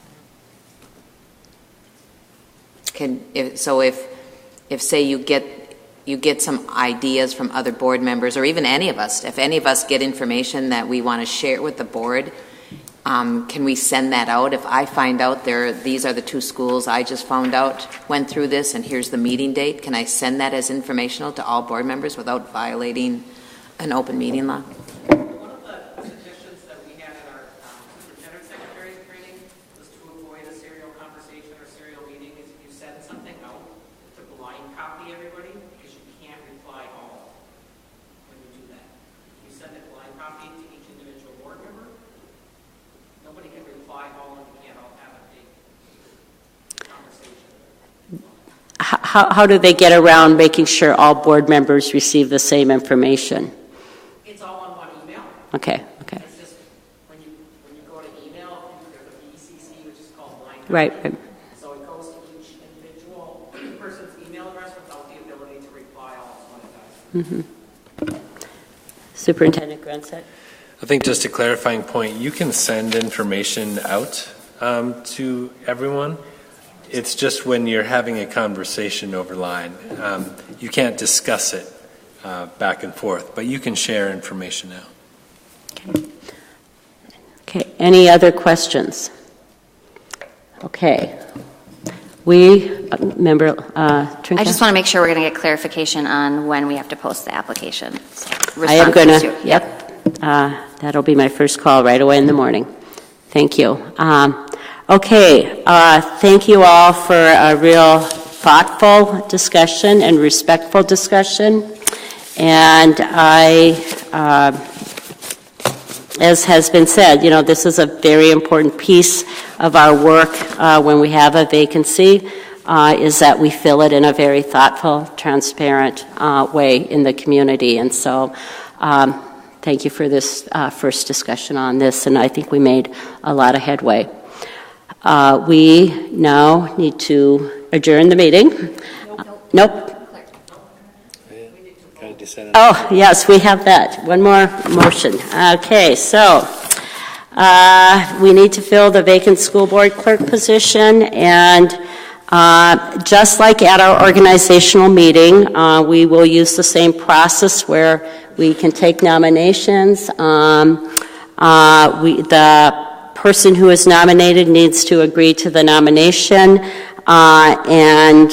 [SPEAKER 2] If say you get some ideas from other board members, or even any of us, if any of us get information that we want to share with the board, can we send that out? If I find out these are the two schools I just found out went through this and here's the meeting date, can I send that as informational to all board members without violating an open meeting law?
[SPEAKER 8] One of the suggestions that we had in our superintendent secretary training was to avoid a serial conversation or serial meeting. Is if you send something out to blind copy everybody, because you can't reply all when you do that. If you send it blind copy to each individual board member, nobody can reply all and you can't all have a big conversation.
[SPEAKER 1] How do they get around making sure all board members receive the same information?
[SPEAKER 8] It's all on one email.
[SPEAKER 1] Okay.
[SPEAKER 8] It's just when you go to email, there's a BCC, which is called blind copy.
[SPEAKER 1] Right.
[SPEAKER 8] So it goes to each individual person's email address without the ability to reply all at one time.
[SPEAKER 1] Superintendent Grunset?
[SPEAKER 5] I think just a clarifying point, you can send information out to everyone. It's just when you're having a conversation over line, you can't discuss it back and forth, but you can share information out.
[SPEAKER 1] Okay, any other questions? Okay. Member Trinka?
[SPEAKER 7] I just want to make sure we're going to get clarification on when we have to post the application.
[SPEAKER 1] I am going
[SPEAKER 7] Responses
[SPEAKER 1] to, yep. That'll be my first call right away in the morning. Thank you. Okay, thank you all for a real thoughtful discussion and respectful discussion. And as has been said, this is a very important piece of our work when we have a vacancy, is that we fill it in a very thoughtful, transparent way in the community. And so thank you for this first discussion on this, and I think we made a lot of headway. We now need to adjourn the meeting. Nope. Oh, yes, we have that. One more motion. Okay, so we need to fill the vacant school board clerk position, and just like at our organizational meeting, we will use the same process where we can take nominations. The person who is nominated needs to agree to the nomination, and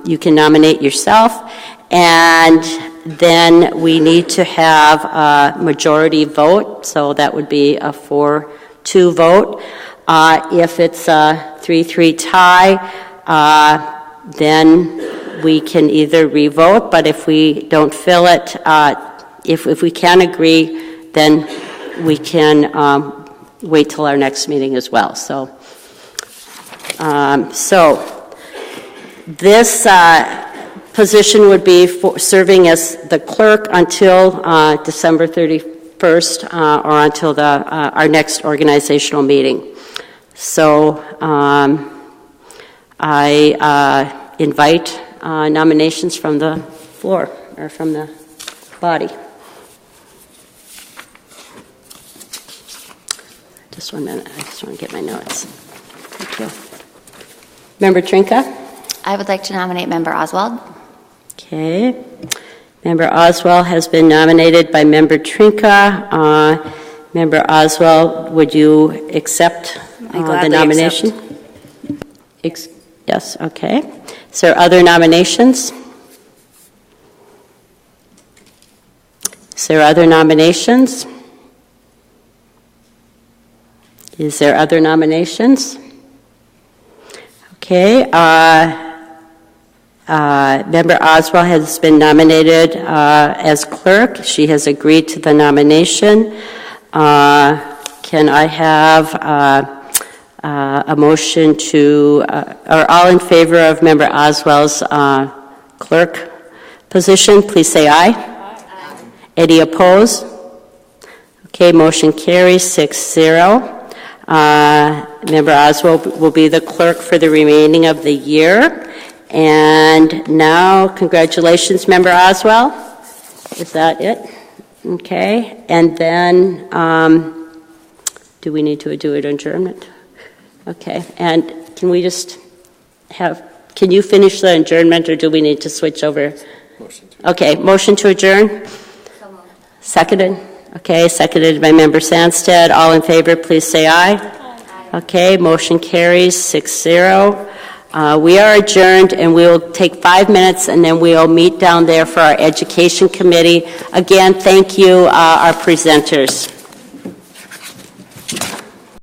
[SPEAKER 1] you can nominate yourself. And then we need to have a majority vote, so that would be a 4-2 vote. If it's a 3-3 tie, then we can either re-vote, but if we don't fill it, if we can agree, then we can wait till our next meeting as well. So this position would be serving as the clerk until December 31st or until our next organizational meeting. So I invite nominations from the floor or from the body. Just 1 minute. I just want to get my notes. Thank you. Member Trinka?
[SPEAKER 7] I would like to nominate Member Oswald.
[SPEAKER 1] Okay. Member Oswald has been nominated by Member Trinka. Member Oswald, would you accept the nomination? Yes, okay. Is there other nominations? Is there other nominations? Is there other nominations? Okay. Member Oswald has been nominated as clerk. She has agreed to the nomination. Can I have a motion to, or all in favor of Member Oswald's clerk position, please say aye. Aye. Any opposed? Okay, motion carries 6-0. Member Oswald will be the clerk for the remaining of the year. And now, congratulations, Member Oswald. Is that it? Okay. And then, do we need to do an adjournment? Okay. And can we just can you finish the adjournment, or do we need to switch over? Motion to. Okay. Motion to adjourn? Seconded? Okay. Seconded by Member Sandstead. All in favor, please say aye. Aye. Okay. Motion carries 6-0. We are adjourned, and we will take 5 minutes, and then we'll meet down there for our education committee. Again, thank you, our presenters.